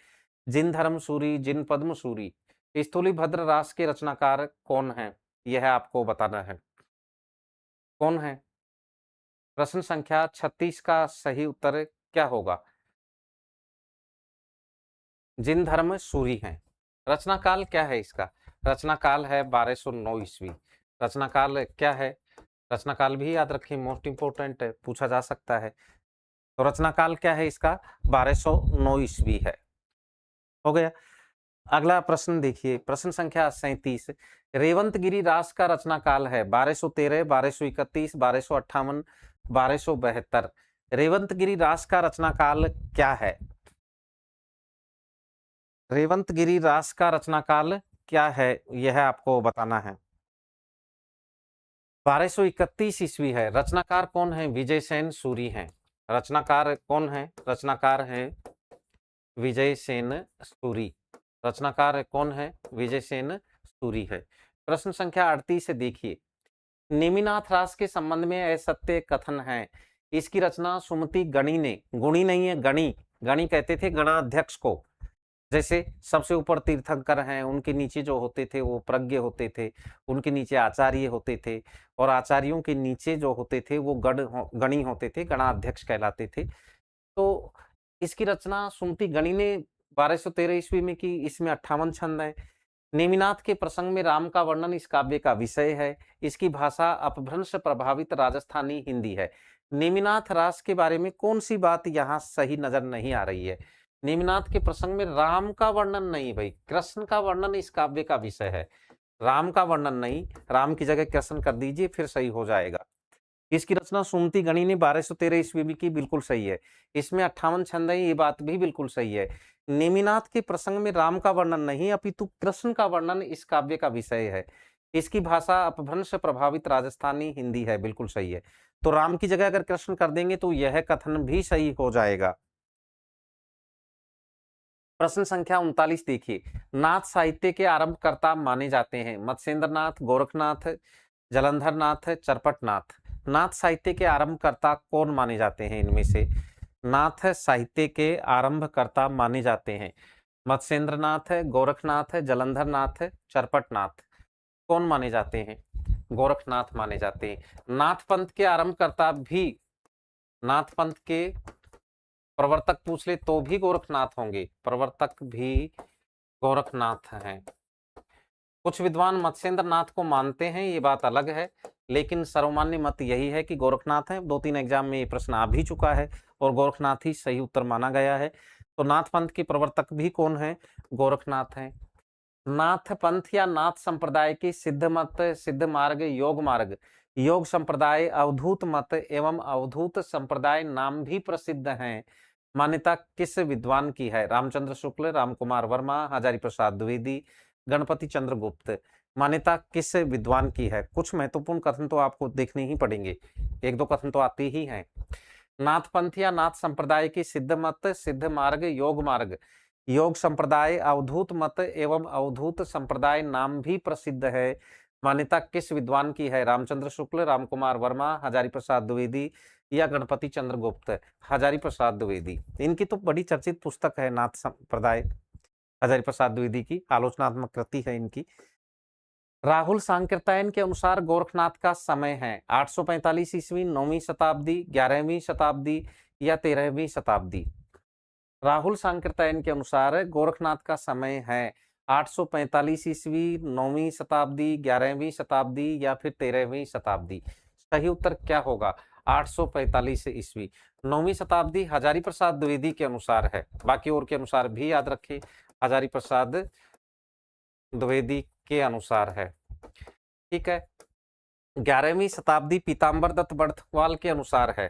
जिनधर्म सूरी, जिन पद्म सूरी। स्थूलीभद्र रास के रचनाकार कौन है, यह आपको बताना है। कौन है? प्रश्न संख्या 36 का सही उत्तर क्या होगा? जिन धर्म सूरी हैं। रचनाकाल क्या है इसका? रचनाकाल है 1209 ईस्वी। रचनाकाल क्या है? रचनाकाल भी याद रखें, मोस्ट इंपोर्टेंट है, पूछा जा सकता है। तो रचनाकाल क्या है इसका? 1209 ईस्वी है। हो गया। अगला प्रश्न देखिए, प्रश्न संख्या 37, रेवंतगिरी रास का रचनाकाल है 1213, 1231, 1258, 1272। रेवंतगिरी रास का रचनाकाल क्या है? रेवंतगिरी रास का रचनाकाल क्या है, यह आपको बताना है। 1231 ईस्वी है। रचनाकार कौन है? विजयसेन सूरी हैं। रचनाकार कौन है? रचनाकार है विजयसेन सूरी। रचनाकार कौन है? विजयसेन सूरी है। प्रश्न संख्या 38 से देखिए, नेमिनाथ रास के संबंध में असत्य कथन है। इसकी रचना सुमति गणी ने, गुणी नहीं है, गणी, गणी कहते थे गणाध्यक्ष को। जैसे सबसे ऊपर तीर्थंकर हैं, उनके नीचे जो होते थे वो प्रज्ञ होते थे, उनके नीचे आचार्य होते थे, और आचार्यों के नीचे जो होते थे वो गणी होते थे, गणाध्यक्ष कहलाते थे। तो इसकी रचना सुमति गणी ने 1213 ईस्वी में की। इसमें 58 छंद है। नेमिनाथ के प्रसंग में राम का वर्णन इस काव्य का विषय है। इसकी भाषा अपभ्रंश प्रभावित राजस्थानी हिंदी है। नेमिनाथ रास के बारे में कौन सी बात यहाँ सही नजर नहीं आ रही है? नेमिनाथ के प्रसंग में राम का वर्णन नहीं भाई, कृष्ण का वर्णन इस काव्य का विषय है। राम का वर्णन नहीं, राम की जगह कृष्ण कर दीजिए, फिर सही हो जाएगा। इसकी रचना सुमति गणी ने 1213 ईस्वी में की, बिल्कुल सही है। इसमें 58 छंद है, ये बात भी बिल्कुल सही है। नेमिनाथ के प्रसंग में राम का वर्णन नहीं अपितु कृष्ण का वर्णन इस काव्य का विषय है। इसकी भाषा अपभ्रंश प्रभावित राजस्थानी हिंदी है, बिल्कुल सही है। तो राम की जगह अगर कृष्ण कर देंगे तो यह कथन भी सही हो जाएगा। प्रश्न संख्या 39 देखिए, नाथ साहित्य के आरंभकर्ता माने जाते हैं मत्स्येंद्र नाथ, गोरखनाथ, जलंधर नाथ, चरपटनाथ। नाथ साहित्य के आरंभकर्ता कौन माने जाते हैं इनमें से? नाथ साहित्य के आरंभकर्ता माने जाते हैं मत्स्येंद्र नाथ, गोरखनाथ, जलंधर नाथ, चरपटनाथ। कौन माने जाते हैं? गोरखनाथ माने जाते हैं। नाथ पंथ के आरंभकर्ता भी, नाथ पंथ के प्रवर्तक पूछ ले तो भी गोरखनाथ होंगे, प्रवर्तक भी गोरखनाथ हैं। कुछ विद्वान मत्स्येंद्र नाथ को मानते हैं, ये बात अलग है, लेकिन सर्वमान्य मत यही है कि गोरखनाथ है। 2-3 एग्जाम में ये प्रश्न आ भी चुका है और गोरखनाथ ही सही उत्तर माना गया है। तो नाथ पंथ के प्रवर्तक भी कौन है? गोरखनाथ हैं। नाथ पंथ या नाथ संप्रदाय की सिद्ध मत, सिद्ध मार्ग, योग मार्ग, योग संप्रदाय, अवधूत मत एवं अवधूत संप्रदाय नाम भी प्रसिद्ध हैं। मान्यता किस विद्वान की है? रामचंद्र शुक्ल, रामकुमार वर्मा, हजारी प्रसाद द्विवेदी, गणपति चंद्र गुप्त। मान्यता किस विद्वान की है? कुछ महत्वपूर्ण कथन तो आपको देखने ही पड़ेंगे, 1-2 कथन तो आते ही हैं। नाथ पंथ या नाथ संप्रदाय की सिद्ध मत, सिद्ध मार्ग, योग मार्ग, योग संप्रदाय, अवधूत मत एवं अवधूत संप्रदाय नाम भी प्रसिद्ध है। मान्यता किस विद्वान की है? रामचंद्र शुक्ल, रामकुमार वर्मा, हजारी प्रसाद द्विवेदी या गणपति चंद्र गुप्त। हजारी प्रसाद द्विवेदी, इनकी तो बड़ी चर्चित पुस्तक है नाथ संप्रदाय, हजारी प्रसाद द्विवेदी की आलोचनात्मक कृति है इनकी। राहुल सांकृत्यायन के अनुसार गोरखनाथ का समय है 845 ईस्वी, 9वीं शताब्दी, 11वीं शताब्दी या 13वीं शताब्दी। राहुल सांकृत्यायन के अनुसार गोरखनाथ का समय है 845 ईस्वी, 9वीं शताब्दी, 11वीं शताब्दी या फिर 13वीं शताब्दी। सही उत्तर क्या होगा? 845 ईस्वी। 9वीं शताब्दी हजारी प्रसाद द्विवेदी के अनुसार है, बाकी और के अनुसार भी याद रखें, हजारी प्रसाद द्विवेदी के अनुसार है। ठीक है। 11वीं शताब्दी पीताम्बर दत्त बड़थवाल के अनुसार है।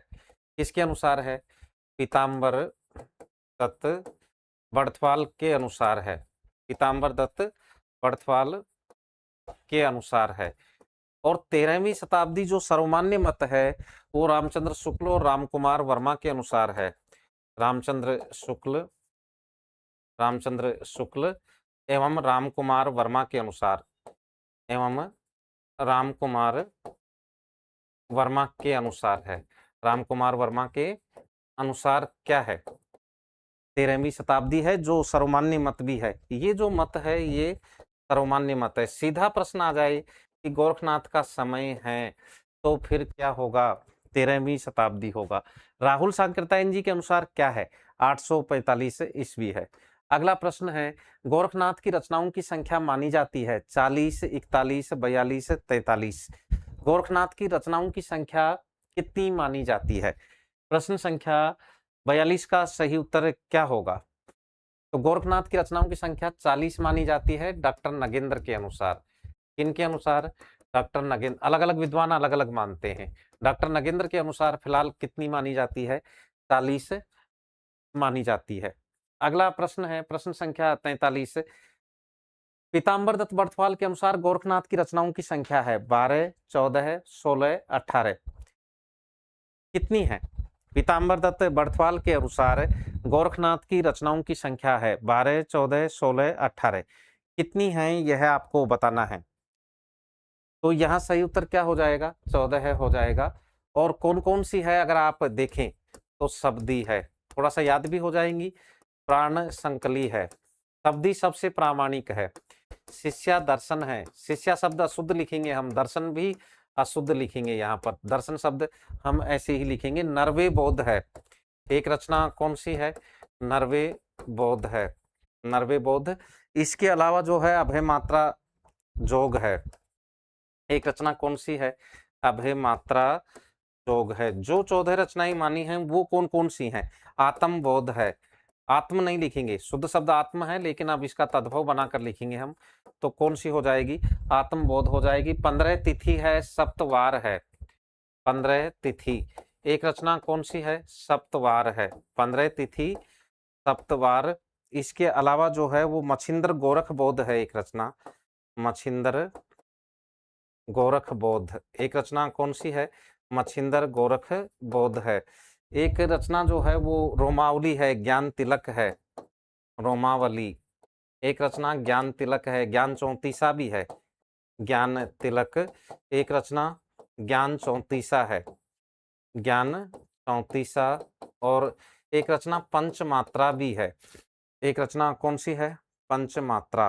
किसके अनुसार है? पीताम्बर दत्त बड़थवाल के अनुसार है। पीताम्बर दत्त बड़थवाल के अनुसार है। और 13वीं शताब्दी जो सर्वमान्य मत है वो रामचंद्र शुक्ल और रामकुमार वर्मा के अनुसार है। रामचंद्र शुक्ल एवं रामकुमार वर्मा के अनुसार, एवं रामकुमार वर्मा के अनुसार है। रामकुमार वर्मा के अनुसार क्या है? 13वीं शताब्दी है, जो सर्वमान्य मत भी है। ये जो मत है ये सर्वमान्य मत है। सीधा प्रश्न आ जाए कि गोरखनाथ का समय है तो फिर क्या होगा? 13वीं शताब्दी होगा। राहुल सांकृत्यायन जी के अनुसार क्या है? 845 ईस्वी है। अगला प्रश्न है, गोरखनाथ की रचनाओं की संख्या मानी जाती है 40, 41, 42, 43। गोरखनाथ की रचनाओं की संख्या कितनी मानी जाती है? प्रश्न संख्या 42 का सही उत्तर क्या होगा? तो गोरखनाथ की रचनाओं की संख्या 40 मानी जाती है डॉक्टर नगेंद्र के अनुसार। किनके अनुसार? डॉक्टर नगेंद्र। अलग अलग विद्वान अलग अलग मानते हैं। डॉक्टर नगेंद्र के अनुसार फिलहाल कितनी मानी जाती है? 40 मानी जाती है। अगला प्रश्न है प्रश्न संख्या 43। पीताम्बर दत्त बड़थवाल के अनुसार गोरखनाथ की रचनाओं की संख्या है 12, 14, 16, 18। कितनी है? पीताम्बर दत्त बड़थवाल के अनुसार गोरखनाथ की रचनाओं की संख्या है 12, 14, 16, 18। कितनी है यह आपको बताना है। तो यहाँ सही उत्तर क्या हो जाएगा? 14 हो जाएगा। और कौन कौन सी है अगर आप देखें तो शब्दी है, थोड़ा सा याद भी हो जाएंगी। प्राण संकली है, शब्दी सबसे प्रामाणिक है। शिष्या दर्शन है, शिष्या शब्द अशुद्ध लिखेंगे हम, दर्शन भी अशुद्ध लिखेंगे। यहाँ पर दर्शन शब्द हम ऐसे ही लिखेंगे। नरवे बोध है, एक रचना कौन सी है? नरवे बोध है, नरवे बोध। इसके अलावा जो है अभय मात्रा जोग है, एक रचना कौन सी है? अभय मात्रा जोग है। जो 14 रचनाएं मानी हैं वो कौन कौन सी हैं? आत्म बोध है, आत्म नहीं लिखेंगे, शुद्ध शब्द आत्म है लेकिन अब इसका तद्भव बनाकर लिखेंगे हम, तो कौन सी हो जाएगी? आत्म बोध हो जाएगी। 15 तिथि है, सप्तवार है, 15 तिथि। एक रचना कौन सी है? सप्तवार है, 15 तिथि सप्तवार। इसके अलावा जो है वो मछिंद्र गोरख बोध है, एक रचना मछिंद्र गोरख बोध। एक रचना कौन सी है? मछिंद्र गोरख बोध है। एक रचना जो है वो रोमावली है, ज्ञान तिलक है, रोमावली। एक रचना ज्ञान तिलक है, ज्ञान चौंतीसा भी है, ज्ञान तिलक। एक रचना ज्ञान चौंतीसा है, ज्ञान चौंतीसा। और एक रचना पंचमात्रा भी है। एक रचना कौन सी है? पंचमात्रा,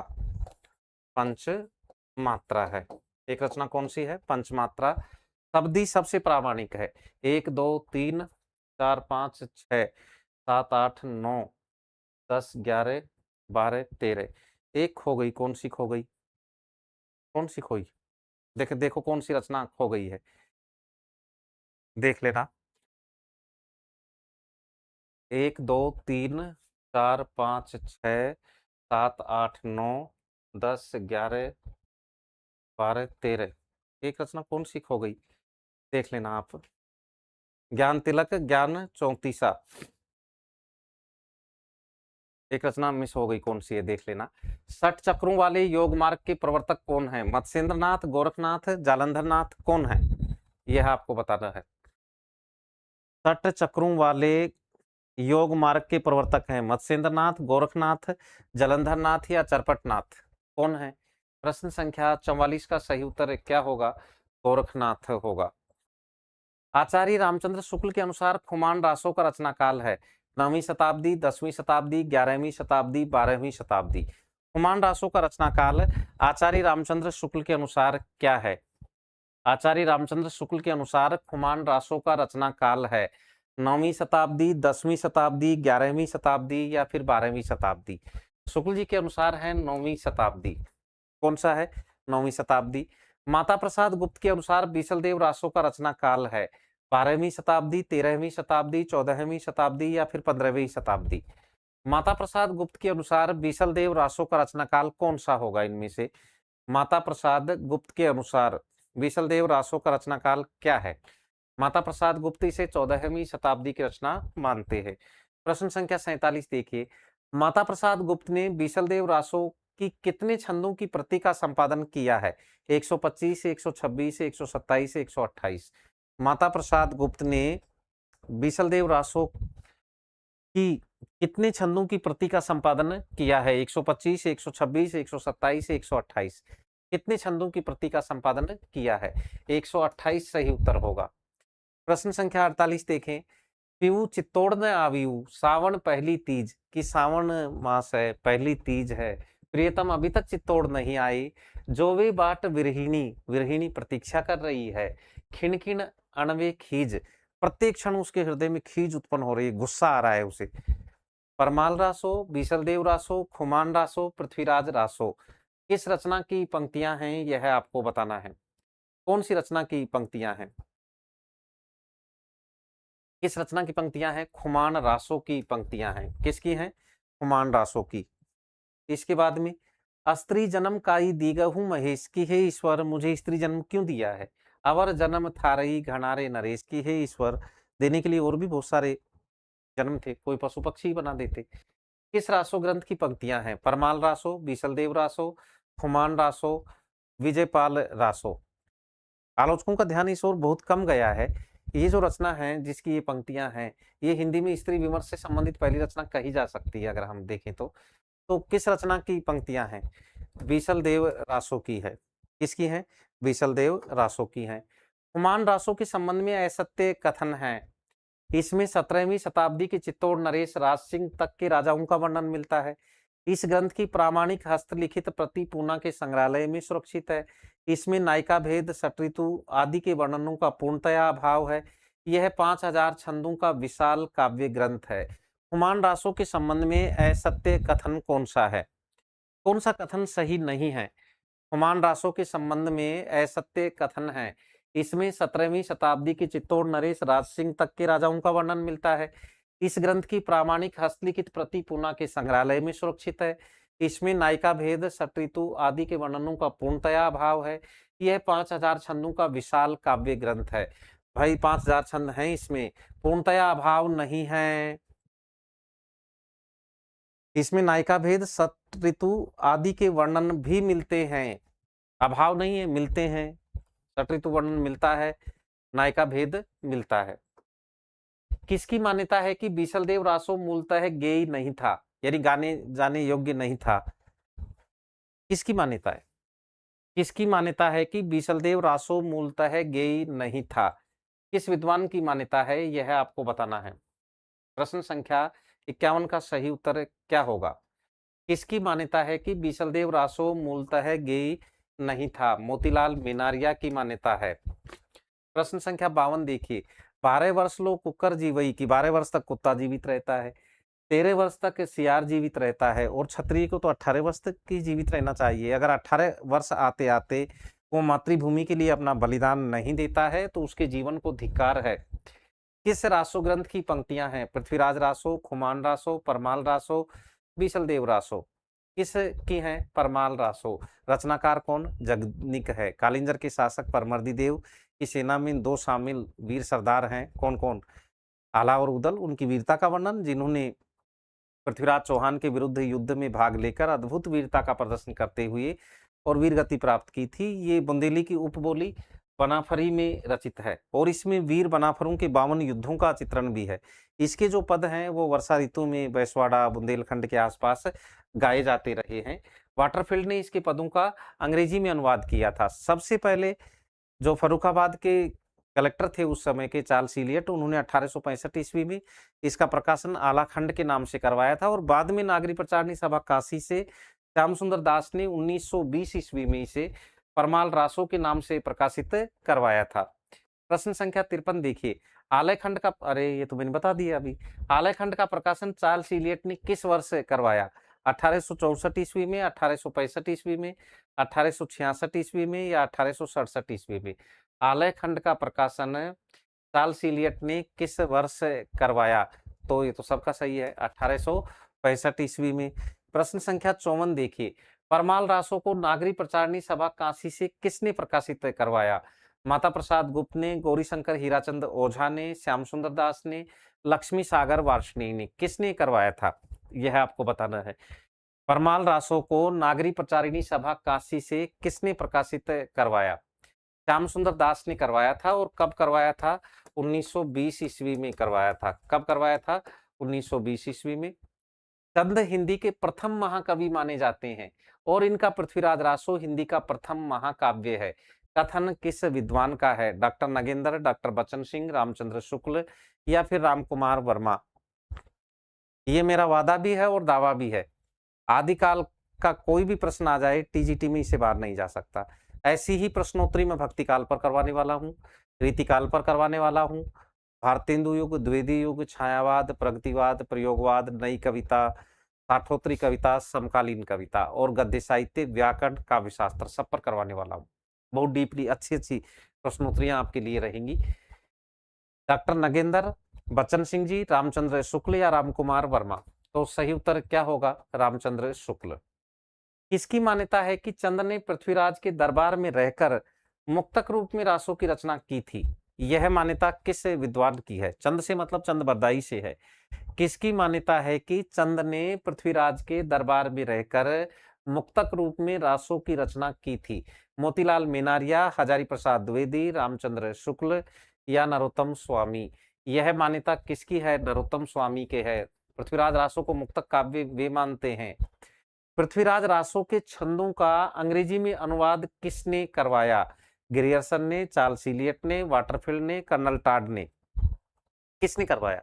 पंचमात्रा है। एक रचना कौन सी है? पंचमात्रा। शब्दी सबसे प्रामाणिक है। 1, 2, 3, 4, 5, 6, 7, 8, 9, 10, 11, 12, 13। एक खो गई, कौन सी खो गई? कौन सी खोई? देखो कौन सी रचना खो गई है, देख लेना। 1, 2, 3, 4, 5, 6, 7, 8, 9, 10, 11, 12, 13। एक रचना कौन सी खो गई, देख लेना आप। ज्ञान तिलक, ज्ञान चौंतीसा। एक रचना मिस हो गई, कौन सी है देख लेना। 60 चक्रों वाले योग मार्ग के प्रवर्तक कौन है? मत्स्येंद्रनाथ, गोरखनाथ, जालंधरनाथ, कौन है? यह आपको बताना है। 60 चक्रों वाले योग मार्ग के प्रवर्तक हैं मत्स्येंद्रनाथ, गोरखनाथ, जालंधरनाथ या चरपटनाथ, कौन है? प्रश्न संख्या 44 का सही उत्तर क्या होगा? गोरखनाथ होगा। आचार्य रामचंद्र शुक्ल के अनुसार खुमान रासों का रचना काल है 9वीं शताब्दी, 10वीं शताब्दी, 11वीं शताब्दी, 12वीं शताब्दी। खुमान रासों का रचना काल आचार्य रामचंद्र शुक्ल के अनुसार क्या है? आचार्य रामचंद्र शुक्ल के अनुसार खुमान रासों का रचना काल है 9वीं शताब्दी, 10वीं शताब्दी, 11वीं शताब्दी या फिर 12वीं शताब्दी? शुक्ल जी के अनुसार है 9वीं शताब्दी। कौन सा है? 9वीं शताब्दी। माता प्रसाद गुप्त के अनुसार बीसल देव रासो का रचना काल है 12वीं शताब्दी, 13वीं शताब्दी, 14वीं शताब्दी या फिर 15वीं शताब्दी? माता प्रसाद गुप्त के अनुसार बीसल देव रासो का रचना काल कौन सा होगा इनमें से? माता प्रसाद गुप्त के अनुसार बीसल देव रासो का रचना काल क्या है? माता प्रसाद गुप्त इसे 14वीं शताब्दी की रचना मानते हैं। प्रश्न संख्या 47 देखिए, माता प्रसाद गुप्त ने बीसलदेव रासो की कितने छंदों की प्रति का संपादन किया है? 125, 126, 127, 128? माता प्रसाद गुप्त ने बीसलदेव रासो की कितने छंदों की प्रति का संपादन किया है? 125, 126, 127, 128? कितने छंदों की प्रति का संपादन किया है? 128 सही उत्तर होगा। प्रश्न संख्या 48 देखें, पीऊ चित्तौड़ न आवियू सावन पहली तीज, की सावन मास है, पहली तीज है, प्रियतम अभी तक चित्तौड़ नहीं आई, जो वे बाट विरहिणी, विरहिणी प्रतीक्षा कर रही है, खिन खिन अणवे खीज, प्रत्येक क्षण उसके हृदय में खीज उत्पन्न हो रही है, गुस्सा आ रहा है उसे। परमाल रासो, बीसलदेव रासो, खुमान रासो, पृथ्वीराज रासो? किस रचना की पंक्तियां हैं यह आपको बताना है। कौन सी रचना की पंक्तियां हैं? किस रचना की पंक्तियां हैं? खुमान रासो की पंक्तियां हैं। किसकी हैं? खुमान रासो की। इसके बाद में, स्त्री जन्म काई दीगहु महेश, की हे ईश्वर मुझे स्त्री जन्म क्यों दिया है, अवर जन्म थारई घनारे नरेश, की हे ईश्वर देने के लिए और भी बहुत सारे जन्म थे, कोई पशु पक्षी ही बना देते। किस रासो ग्रंथ की पंक्तियां हैं? परमाल रासो, बीसलदेव रासो, खुमान रासो, विजयपाल रासो? आलोचकों का ध्यान इस ओर बहुत कम गया है। ये जो रचना है जिसकी ये पंक्तियां हैं, ये हिंदी में स्त्री विमर्श से संबंधित पहली रचना कही जा सकती है अगर हम देखें तो किस रचना की पंक्तियां हैं? बीसलदेव रासो की है। किसकी है? बीसलदेव रासो की है। हुमायूं रासो के संबंध में असत्य कथन है। इसमें 17वीं शताब्दी के चित्तौड़ नरेश राज सिंह तक के राजाओं का वर्णन मिलता है। इस ग्रंथ की प्रामाणिक हस्तलिखित प्रति पूना के संग्रहालय में सुरक्षित है। इसमें नायिका भेद, सटऋतु आदि के वर्णनों का पूर्णतया अभाव है। यह 5000 छंदों का विशाल काव्य ग्रंथ है। हुमायूं रासो के संबंध में असत्य कथन कौन सा है? कौन सा कथन सही नहीं है? हुमायूं रासो के संबंध में असत्य कथन है। इसमें 17वीं शताब्दी के चित्तौड़ नरेश राज सिंह तक के राजाओं का वर्णन मिलता है। इस ग्रंथ की प्रामाणिक हस्तलिखित प्रति पूना के संग्रहालय में सुरक्षित है। इसमें नायिका भेद, सटऋतु आदि के वर्णनों का पूर्णतया अभाव है। यह 5000 छंदों का विशाल काव्य ग्रंथ है। भाई 5000 छंद हैं, इसमें पूर्णतया अभाव नहीं है। इसमें नायिका भेद, सटऋतु आदि के वर्णन भी मिलते हैं, अभाव नहीं है, मिलते हैं। सटऋतु वर्णन मिलता है, नायिका भेद मिलता है। किसकी मान्यता है कि बीसलदेव रासो मूलतः गेय नहीं था, यानी गाने जाने योग्य नहीं था? किसकी मान्यता है? किसकी मान्यता है कि बीसलदेव रासो मूलतः गेय नहीं था? किस विद्वान की मान्यता है यह आपको बताना है। प्रश्न संख्या 51 का सही उत्तर क्या होगा? किसकी मान्यता है कि बीसलदेव रासो मूलतः गेय नहीं था? मोतीलाल मेनारिया की मान्यता है। प्रश्न संख्या 52 देखिए, 12 वर्ष लोग कुकर जीवई, की 12 वर्ष तक कुत्ता जीवित रहता है, 13 वर्ष तक सियार जीवित रहता है, और क्षत्रिय को तो 18 वर्ष तक की जीवित रहना चाहिए। अगर 18 वर्ष आते आते वो मातृभूमि के लिए अपना बलिदान नहीं देता है तो उसके जीवन को धिक्कार है। किस रासो ग्रंथ की पंक्तियां हैं? पृथ्वीराज रासो, खुमान रासो, परमाल रासो, बीसलदेव रासो? किस की हैं? परमाल रासो। रचनाकार कौन? जगनिक है। कालिंजर के शासक परमर्दी देव की सेना में 2 शामिल वीर सरदार हैं। कौन कौन? आला और उदल। उनकी वीरता का वर्णन, जिन्होंने पृथ्वीराज चौहान के विरुद्ध युद्ध में भाग लेकर अद्भुत वीरता का प्रदर्शन करते हुए और वीर गति प्राप्त की थी। ये बुंदेली की उपबोली बनाफरी में रचित है और इसमें वीर बनाफरों के 52 युद्धों का चित्रण भी है। इसके जो पद हैं वो वर्षा ऋतु में बैसवाड़ा बुंदेलखंड के आसपास गाए जाते रहे हैं। वाटरफील्ड ने इसके पदों का अंग्रेजी में अनुवाद किया था। सबसे पहले जो फर्रुखाबाद के कलेक्टर थे उस समय के, चार्ल्स इलियट, उन्होंने 1865 ईस्वी में इसका प्रकाशन आलाखंड के नाम से करवाया था और बाद में नागरी प्रचारणी सभा काशी से श्याम सुंदर दास ने 1920 ईस्वी में इसे परमाल रासो के नाम से प्रकाशित करवाया था। प्रश्न संख्या 53 देखिए, आलेखंड का अरे ये तो मैंने बता दिया अभी। आलेखंड का प्रकाशन चार्ल्स इलियट ने किस वर्ष करवाया? 1864 ईस्वी में, 1865 ईस्वी में, 1866 ईस्वी में या 1867 ईस्वी में? आलेखंड का प्रकाशन चार्ल्स इलियट ने किस वर्ष करवाया? तो ये तो सबका सही है, 1865 ईस्वी में। प्रश्न संख्या 54 देखिए, परमाल रासो को नागरी प्रचारणी सभा काशी से किसने प्रकाशित करवाया? माता प्रसाद गुप्त ने, गौरीशंकर हीराचंद ओझा ने, श्याम सुंदर दास ने, लक्ष्मी सागर वार्ष्णेय ने? किसने करवाया था? यह आपको बताना है। परमाल रासो को नागरी प्रचारिणी सभा काशी से किसने प्रकाशित करवाया? श्याम सुंदर दास ने करवाया था। और कब करवाया था? 1920 ईस्वी में करवाया था। कब करवाया था? 1920 ईस्वी में। चंद हिंदी के प्रथम महाकवि माने जाते हैं और इनका पृथ्वीराज रासो हिंदी का प्रथम महाकाव्य है। कथन किस विद्वान का है? डॉक्टर नगेंद्र, डॉक्टर बच्चन सिंह, रामचंद्र शुक्ल या फिर रामकुमार वर्मा? ये मेरा वादा भी है और दावा भी है। आदिकाल का कोई भी प्रश्न आ जाए, टीजीटी में इसे बाहर नहीं जा सकता। ऐसी ही प्रश्नोत्तरी मैं भक्ति काल पर करवाने वाला हूँ, रीतिकाल पर करवाने वाला हूँ, भारतेंदु युग, द्विवेदी युग, छायावाद, प्रगतिवाद, प्रयोगवाद, नई कविता, साठोत्तरी कविता, समकालीन कविता और गद्य साहित्य, व्याकरण, काव्यशास्त्र सब पर करवाने वाला हूँ। बहुत डीपली अच्छी प्रश्नोत्तरियां आपके लिए रहेंगी। डॉक्टर नगेंद्र, बच्चन सिंह जी, रामचंद्र शुक्ल या रामकुमार वर्मा? तो सही उत्तर क्या होगा? रामचंद्र शुक्ल। किसकी मान्यता है कि चंद ने पृथ्वीराज के दरबार में रहकर मुक्तक रूप में रासों की रचना की थी? यह मान्यता किस विद्वान की है? चंद से मतलब चंद बरदाई से है। किसकी मान्यता है कि चंद ने पृथ्वीराज के दरबार में रहकर मुक्तक रूप में रासों की रचना की थी? मोतीलाल मेनारिया, हजारी प्रसाद द्विवेदी, रामचंद्र शुक्ल या नरोत्तम स्वामी? यह मान्यता किसकी है? नरोत्तम स्वामी के है। पृथ्वीराज रासों को मुक्तक काव्य वे मानते हैं। पृथ्वीराज रासो के छंदों का अंग्रेजी में अनुवाद किसने करवाया? ग्रियर्सन ने, चार्ल्स इलियट ने, वाटरफील्ड ने, कर्नल टॉड ने? किसने करवाया?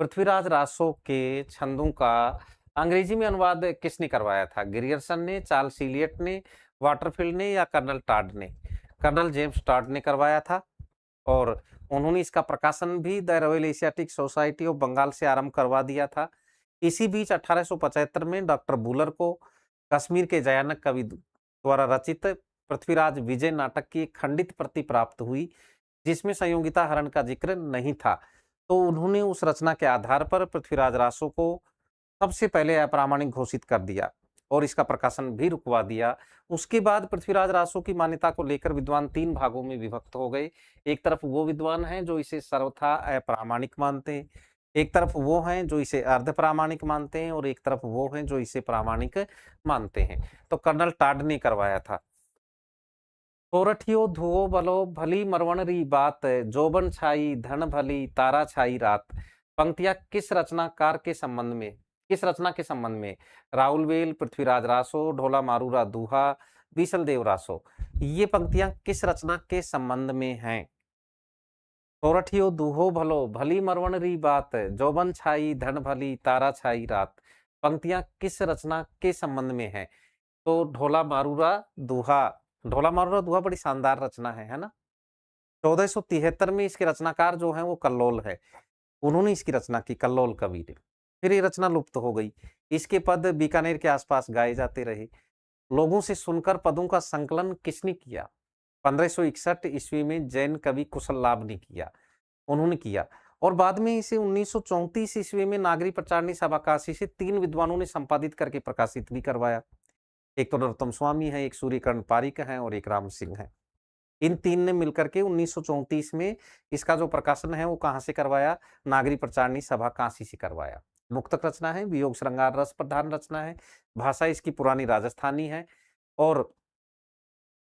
पृथ्वीराज रासो के छंदों का अंग्रेजी में अनुवाद किसने करवाया था? ग्रियर्सन ने, चार्ल्स इलियट ने, वाटरफील्ड ने या कर्नल टॉड ने? कर्नल जेम्स टॉड ने करवाया था और उन्होंने इसका प्रकाशन भी the Royal Asiatic Society of Bengal से आरंभ करवा दिया था। इसी बीच 1875 में डॉक्टर बुलर को कश्मीर के जयानक कवि द्वारा रचित पृथ्वीराज विजय नाटक की एक खंडित प्रति प्राप्त हुई, जिसमें संयोगिता हरण का जिक्र नहीं था। तो उन्होंने उस रचना के आधार पर पृथ्वीराज रासो को सबसे पहले अप्रामाणिक घोषित कर दिया और इसका प्रकाशन भी रुकवा दिया। उसके बाद पृथ्वीराज रासो की मान्यता को लेकर विद्वान 3 भागों में विभक्त हो गए। एक तरफ वो विद्वान हैं जो इसे सर्वथा अप्रामाणिक मानते हैं, एक तरफ वो हैं जो इसे अर्ध प्रामाणिक मानते हैं और एक तरफ वो हैं जो इसे प्रामाणिक मानते हैं। तो कर्नल टॉड ने करवाया था। सोरठियो धुओ बलो भली मरवण री बात, जोबन छाई धन भली तारा छाई रात? पंक्तियां किस रचनाकार के संबंध में, किस रचना के संबंध में? राउलवेल, पृथ्वीराज रासो, ढोला मारूरा दूहा, बीसल देव रासो? ये पंक्तियां किस रचना के संबंध में हैं? सोरठियो दूहो भलो भली मरवण री बात, जोबन छाई धन भली तारा छाई रात? पंक्तियां किस रचना के संबंध में हैं? तो ढोला मारूरा दूहा। ढोला मारूरा दूहा बड़ी शानदार रचना है ना? 1473 में इसके रचनाकार जो हैं वो कल्लोल है। उन्होंने इसकी रचना की, कल्लोल कवि ने। फिर ये रचना लुप्त हो गई। इसके पद बीकानेर के आसपास गाए जाते रहे। लोगों से सुनकर पदों का संकलन किसने किया? 1561 ईस्वी में जैन कवि कुशल लाभ ने किया, उन्होंने किया। और बाद में इसे 1934 ईस्वी में नागरी प्रचारणी सभा काशी से 3 विद्वानों ने संपादित करके प्रकाशित भी करवाया। एक तो नरोत्तम स्वामी है, एक सूर्यकर्ण पारिक है और एक राम सिंह है। इन 3 ने मिलकर के 1934 में इसका जो प्रकाशन है वो कहाँ से करवाया? नागरी प्रचारणी सभा काशी से करवाया। मुक्तक रचना है, वियोग श्रृंगार रस प्रधान रचना है, भाषा इसकी पुरानी राजस्थानी है और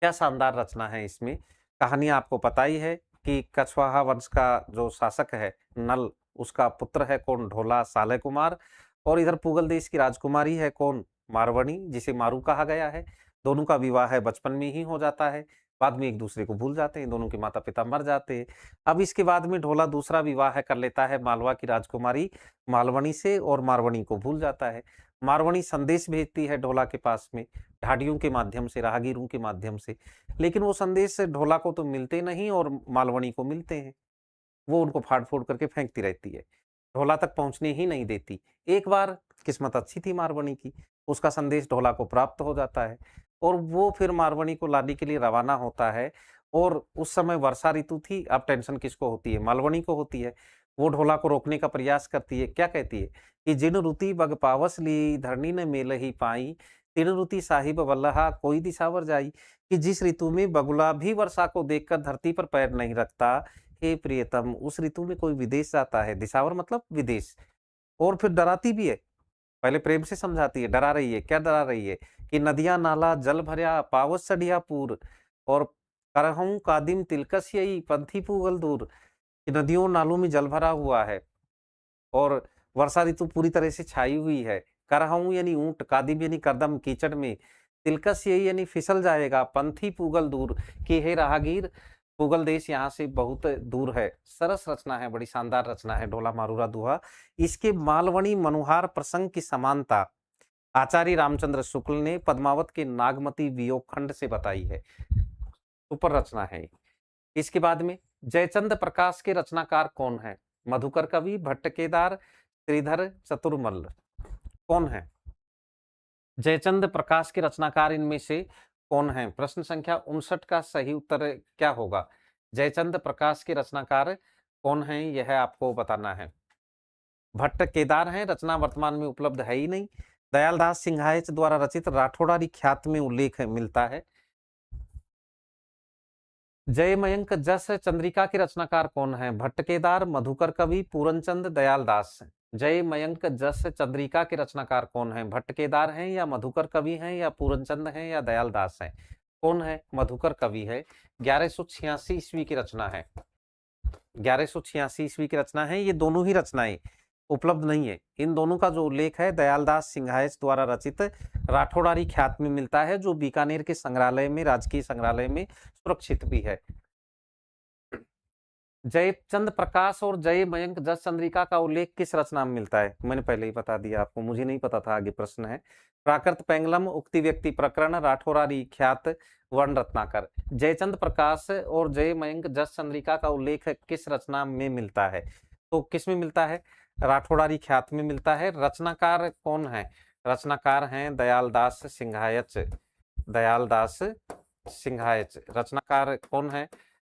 क्या शानदार रचना है इसमें। कहानी आपको पता ही है कि कछवाहा वंश का जो शासक है नल, उसका पुत्र है कौन? ढोला सालय कुमार। और इधर पुगल देश की राजकुमारी है कौन? मारवणी, जिसे मारू कहा गया है। दोनों का विवाह है बचपन में ही हो जाता है, बाद में एक दूसरे को भूल जाते हैं, दोनों के माता पिता मर जाते हैं। अब इसके बाद में ढोला दूसरा विवाह कर लेता है मालवा की राजकुमारी मालवणी से और मारवणी को भूल जाता है। मारवाड़ी संदेश भेजती है ढोला के पास में, ढाडियों के माध्यम से, राहगीरों के माध्यम से, लेकिन वो संदेश ढोला को तो मिलते नहीं और मालवणी को मिलते हैं। वो उनको फाड़-फूड़ करके फेंकती रहती है, ढोला तक पहुँचने ही नहीं देती। एक बार किस्मत अच्छी थी मारवाड़ी की, उसका संदेश ढोला को प्राप्त हो जाता है और वो फिर मारवाड़ी को लाने के लिए रवाना होता है और उस समय वर्षा ऋतु थी, अब टेंशन किसको होती है? मालवणी को होती है। वो ढोला को रोकने का प्रयास करती है, क्या कहती है कि जिन रुति बग पावस ली, धरनी न मेलहि पाई, तिन रुति साहिब वल्लहा कोई दिसावर जाई, कि जिस ऋतु में बगुला भी वर्षा को देखकर धरती पर पैर नहीं रखता, हे प्रियतम उस ऋतु में कोई विदेश जाता है, दिसावर मतलब विदेश। और फिर डराती भी है, पहले प्रेम से समझाती है, डरा रही है, क्या डरा रही है कि नदियाँ नाला जल भरया पावस सढ़िया पूर और करहूँ कादिम तिलकस यही पंथी पूगल दूर, कि नदियों नालों में जल भरा हुआ है और वर्षा ऋतु पूरी तरह से छाई हुई है। करहूँ यानी ऊँट, कादिम यानी कदम कीचड़ में, तिलकस यही यानी फिसल जाएगा, पंथी पूगल दूर, कि हे राहगीर पूगल देश यहाँ से बहुत दूर है। सरस रचना है, बड़ी शानदार रचना है ढोला मारूरा दोहा। इसके मालवणी मनुहार प्रसंग की समानता आचार्य रामचंद्र शुक्ल ने पद्मावत के नागमती वियोग खंड से बताई है। सुपर रचना है। इसके बाद में जयचंद प्रकाश के रचनाकार कौन है? मधुकर कवि, भट्ट केदार, श्रीधर चतुर्मल्ल। कौन है जयचंद प्रकाश के रचनाकार? इनमें से कौन है? प्रश्न संख्या 59 का सही उत्तर क्या होगा? जयचंद प्रकाश के रचनाकार कौन है, यह आपको बताना है। भट्ट केदार हैं, रचना वर्तमान में उपलब्ध है ही नहीं। दयालदास सिंघायच द्वारा रचित राठौड़ारी ख्यात में उल्लेख मिलता है। जय मयंक जस चंद्रिका के रचनाकार कौन है? भट्ट केदार, मधुकर कवि, पूरनचंद, दयालदास। जय मयंक जस चंद्रिका के रचनाकार कौन है? भट्ट केदार हैं या मधुकर कवि हैं या पूरनचंद हैं या दयालदास हैं? कौन है? मधुकर कवि है। 1186 ईस्वी की रचना है। 1186 ईस्वी की रचना है। ये दोनों ही रचनाएं उपलब्ध नहीं है। इन दोनों का जो उल्लेख है दयालदास सिंघायच द्वारा रचित राठौड़ारी ख्यात में मिलता है, जो बीकानेर के संग्रहालय में, राजकीय संग्रहालय में सुरक्षित भी है। जयचंद प्रकाश और जय मयंक जस चंद्रिका का उल्लेख किस रचना में मिलता है? मैंने पहले ही बता दिया आपको, मुझे नहीं पता था, आगे प्रश्न है। प्राकृत पेंगलम, उक्ति व्यक्ति प्रकरण, राठौड़ारी ख्यात, वर्ण रत्नाकर। जयचंद प्रकाश और जय मयंक जस चंद्रिका का उल्लेख किस रचना में मिलता है? तो किस में मिलता है? राठौड़ारी ख्यात में मिलता है। रचनाकार कौन है? रचनाकार हैं दयालदास सिंघायच। दयालदास सिंघायच रचनाकार कौन है?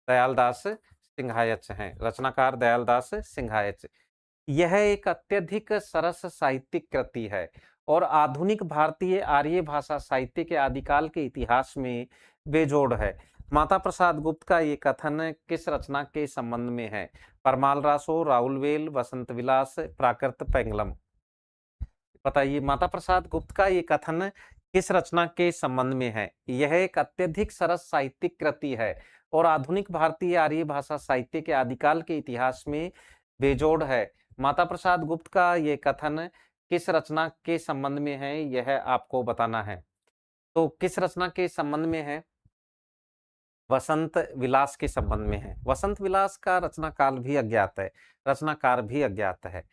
दयालदास सिंघायच हैं। रचनाकार दयालदास सिंघायच। यह एक अत्यधिक सरस साहित्यिक कृति है और आधुनिक भारतीय आर्य भाषा साहित्य के आदिकाल के इतिहास में बेजोड़ है। माता प्रसाद गुप्त का ये कथन किस रचना के संबंध में है? परमाल रासो, राहुल वेल, वसंत विलास, प्राकृत पेंगलम। बताइए, माता प्रसाद गुप्त का ये कथन किस रचना के संबंध में है? यह एक अत्यधिक सरस साहित्यिक कृति है और आधुनिक भारतीय आर्य भाषा साहित्य के आदिकाल के इतिहास में बेजोड़ है। माता प्रसाद गुप्त का ये कथन किस रचना के संबंध में है, यह आपको बताना है। तो किस रचना के संबंध में है? वसंत विलास के संबंध में है। वसंत विलास का रचना काल भी अज्ञात है, रचनाकार भी अज्ञात है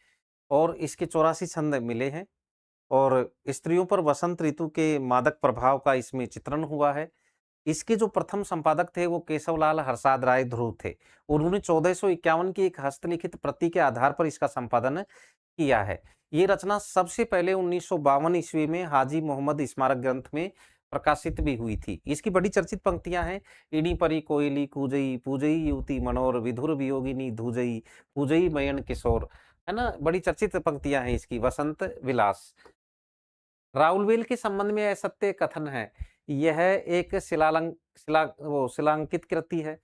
और इसके 84 छंद मिले हैं और स्त्रियों पर वसंत ऋतु के मादक प्रभाव का इसमें चित्रण हुआ है। इसके जो प्रथम संपादक थे वो केशवलाल हरसाद राय ध्रुव थे। उन्होंने 1451 की एक हस्तलिखित प्रति के आधार पर इसका संपादन किया है। ये रचना सबसे पहले 1952 ईस्वी में हाजी मोहम्मद स्मारक ग्रंथ में प्रकाशित भी हुई थी। इसकी बड़ी चर्चित पंक्तियां हैं, इडी परी कोयली कूजई, पूजई युवती मनोर, विधुर वियोगिनी धूजई, पूजई मयन किशोर, है ना। बड़ी चर्चित पंक्तियां हैं इसकी। वसंत विलास। राउलवेल के संबंध में असत्य कथन है। यह एक शिलांकित कृति है।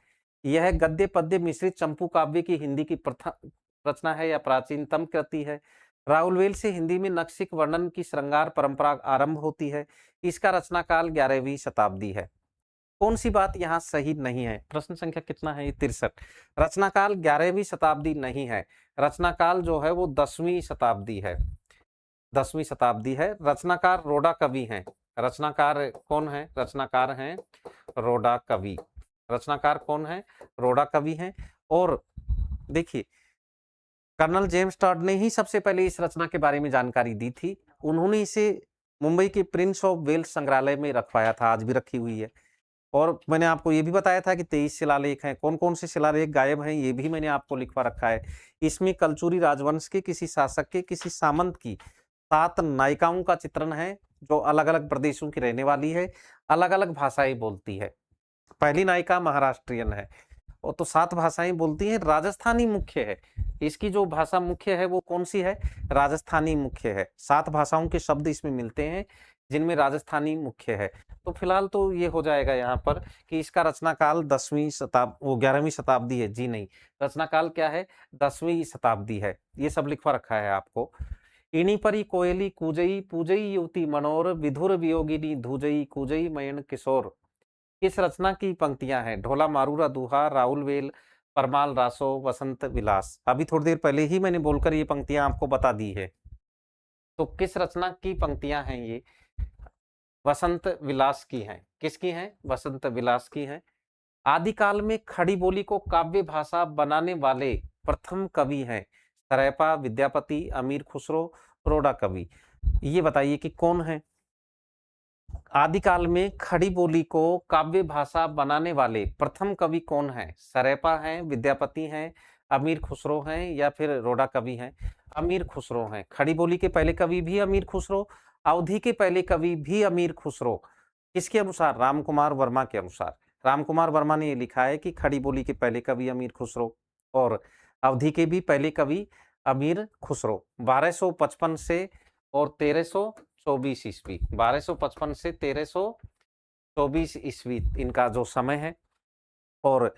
यह गद्य पद्य मिश्रित चंपू काव्य की हिंदी की प्रथम रचना है या प्राचीनतम कृति है। राउलवेल से हिंदी में नक्सिक वर्णन की श्रृंगार परंपरा आरंभ होती है। इसका रचनाकाल 11वीं शताब्दी है। कौन सी बात यहाँ सही नहीं है? प्रश्न संख्या कितना है? 63। रचनाकाल 11वीं शताब्दी नहीं है, रचनाकाल जो है वो 10वीं शताब्दी है। 10वीं शताब्दी है। रचनाकार रोडा कवि हैं। रचनाकार कौन है? रचनाकार हैं रोडा कवि। रचनाकार कौन है? रोडा कवि हैं। और देखिए, कर्नल जेम्स टॉड ने ही सबसे पहले इस रचना के बारे में जानकारी दी थी उन्होंने इसे मुंबई के प्रिंस ऑफ वेल्स संग्रहालय में रखवाया था, आज भी रखी हुई है। और मैंने आपको ये भी बताया था कि 23 शिलालेख हैं। कौन-कौन से शिलालेख गायब हैं, ये भी मैंने आपको लिखवा रखा है। इसमें कलचुरी राजवंश के किसी शासक के, किसी सामंत की 7 नायिकाओं का चित्रण है, जो अलग-अलग प्रदेशों की रहने वाली है, अलग-अलग भाषाएँ बोलती है। पहली नायिका महाराष्ट्रियन है, और तो 7 भाषाएँ बोलती हैं, राजस्थानी मुख्य है। इसकी जो भाषा मुख्य है वो कौन-सी है? राजस्थानी मुख्य है। 7 भाषाओं के शब्द इसमें मिलते हैं, जिनमें राजस्थानी मुख्य है। तो फिलहाल तो ये हो जाएगा यहाँ पर कि इसका रचना काल 11वीं शताब्दी है। जी नहीं, रचना काल क्या है? 10वीं शताब्दी है। ये सब लिखवा रखा है आपको। इणी परी कोयली कूजई पूजई युवती मनोर विधुर वियोगिनी धूजई कूजई मयण किशोर। इस रचना की पंक्तियां हैं ढोला मारूरा दूहा, राहुल वेल, परमाल रासो, वसंत विलास। अभी थोड़ी देर पहले ही मैंने बोलकर ये पंक्तियां आपको बता दी है। तो किस रचना की पंक्तियां हैं ये? वसंत विलास की हैं। किसकी हैं? वसंत विलास की हैं। आदिकाल में खड़ी बोली को काव्य भाषा बनाने वाले प्रथम कवि हैं सरेपा, विद्यापति, अमीर खुसरो, रोडा कवि। ये बताइए कि कौन है? आदिकाल में खड़ी बोली को काव्य भाषा बनाने वाले प्रथम कवि कौन है? सरेपा हैं, विद्यापति हैं, अमीर खुसरो हैं, या फिर रोडा कवि हैं? अमीर खुसरो हैं। खड़ी बोली के पहले कवि भी अमीर खुसरो, अवधि के पहले कवि भी अमीर खुसरो। किसके अनुसार? राम कुमार वर्मा के अनुसार। राम कुमार वर्मा ने ये लिखा है कि खड़ी बोली के पहले कवि अमीर खुसरो और अवधि के भी पहले कवि अमीर खुसरो। 1255 से और 1324 ईस्वी, 1255 से 1324 ईस्वी इनका जो समय है। और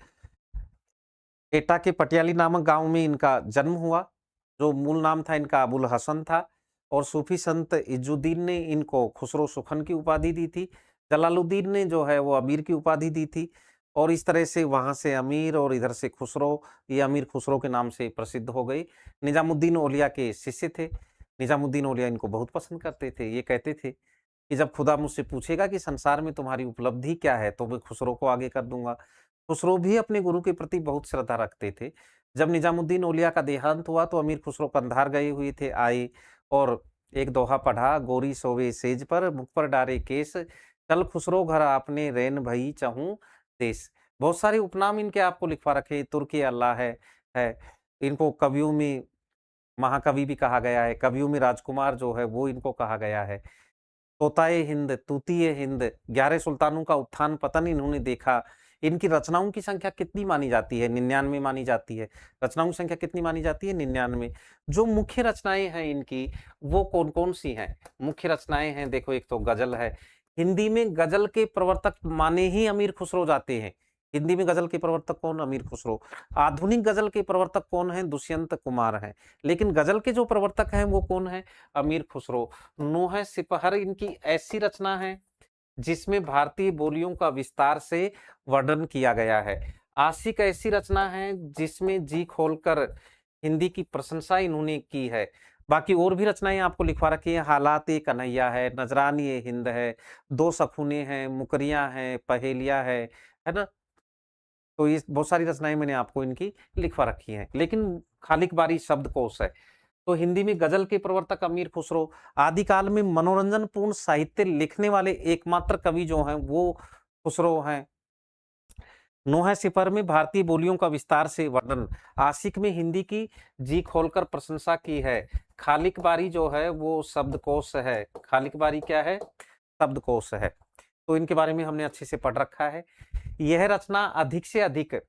एटा के पटियाली नामक गांव में इनका जन्म हुआ। जो मूल नाम था इनका अबुल हसन था। और सूफी संत इजुद्दीन ने इनको खुसरो सुखन की उपाधि दी थी। जलालुद्दीन ने जो है वो अमीर की उपाधि दी थी। और इस तरह से वहां से अमीर और इधर से खुसरो, ये अमीर खुसरो के नाम से प्रसिद्ध हो गई। निजामुद्दीन औलिया के शिष्य थे। निजामुद्दीन औलिया इनको बहुत पसंद करते थे। ये कहते थे कि जब खुदा मुझसे पूछेगा कि संसार में तुम्हारी उपलब्धि क्या है, तो मैं खुसरो को आगे कर दूंगा। खुसरो भी अपने गुरु के प्रति बहुत श्रद्धा रखते थे। जब निजामुद्दीन औलिया का देहांत हुआ तो अमीर खुसरो कंधार गए हुए थे, आए और एक दोहा पढ़ा, गोरी सोवे सेज पर मुख पर डारे केस, चल खुसरो घर आपने रैन भई चहूं देश। बहुत सारे उपनाम इनके आपको लिखवा रखे। तुर्की अल्लाह है। इनको कवियों में महाकवि भी कहा गया है। कवियों में राजकुमार जो है वो इनको कहा गया है। तोताए हिंद, तूतीए हिंद, 11 सुल्तानों का उत्थान पतन इन्होंने देखा। इनकी रचनाओं की संख्या कितनी मानी जाती है? 99 मानी जाती है। रचनाओं की संख्या कितनी मानी जाती है? 99। जो मुख्य रचनाएं हैं इनकी, वो कौन कौन सी हैं? मुख्य रचनाएं हैं, देखो, एक तो गजल है। हिंदी में गजल के प्रवर्तक माने ही अमीर खुसरो जाते हैं। हिंदी में गजल के प्रवर्तक कौन? अमीर खुसरो। आधुनिक गजल के प्रवर्तक कौन है? दुष्यंत कुमार हैं। लेकिन गजल के जो प्रवर्तक हैं वो कौन है? अमीर खुसरो। नूह सिपहर इनकी ऐसी रचना है जिसमें भारतीय बोलियों का विस्तार से वर्णन किया गया है। आशिक ऐसी रचना है जिसमें जी खोलकर हिंदी की प्रशंसा इन्होंने की है। बाकी और भी रचनाएं आपको लिखवा रखी है। हालात ए कन्हैया है, नजरानी ए हिंद है, दो सखुने हैं, मुकरियां हैं, पहेलिया है ना। तो ये बहुत सारी रचनाएं मैंने आपको इनकी लिखवा रखी हैं। लेकिन खालिक बारी शब्दकोश है। तो हिंदी में गजल के प्रवर्तक अमीर खुसरो। आदिकाल में मनोरंजन पूर्ण साहित्य लिखने वाले एकमात्र कवि जो हैं वो खुसरो हैं। नोह सिपर में भारतीय बोलियों का विस्तार से वर्णन। आशिक में हिंदी की जी खोलकर प्रशंसा की है। खालिक बारी जो है वो शब्दकोश है। खालिक बारी क्या है? शब्दकोश है। तो इनके बारे में हमने अच्छे से पढ़ रखा है। यह रचना अधिक से अधिक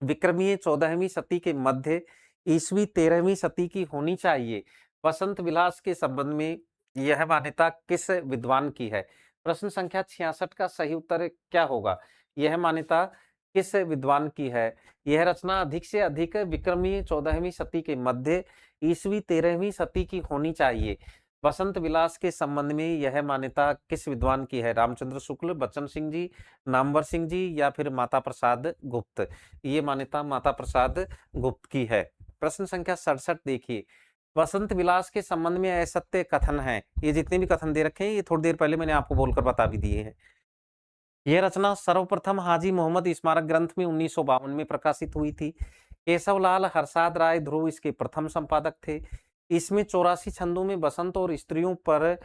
विक्रमीय 14वीं सदी के मध्य, ईसवी 13वीं सदी की होनी चाहिए। वसंत विलास के संबंध में यह मान्यता किस विद्वान की है? प्रश्न संख्या 66 का सही उत्तर क्या होगा? यह मान्यता किस विद्वान की है? यह रचना अधिक से अधिक विक्रमीय 14वीं सदी के मध्य, ईसवी 13वीं सदी की होनी चाहिए। वसंत विलास के संबंध में यह मान्यता किस विद्वान की है? रामचंद्र शुक्ल, बच्चन सिंह जी, नामवर सिंह जी, या फिर माता प्रसाद गुप्त? ये मान्यता माता प्रसाद गुप्त की है। प्रश्न संख्या 67 देखिए। वसंत विलास के संबंध में असत्य कथन है। ये जितने भी कथन दे रखे हैं ये थोड़ी देर पहले मैंने आपको बोलकर बता भी दिए हैं। यह रचना सर्वप्रथम हाजी मोहम्मद स्मारक ग्रंथ में 1952 में प्रकाशित हुई थी। केशवलाल हरसाद राय ध्रुव इसके प्रथम संपादक थे। इसमें 84 छंदों में बसंत और स्त्रियों पर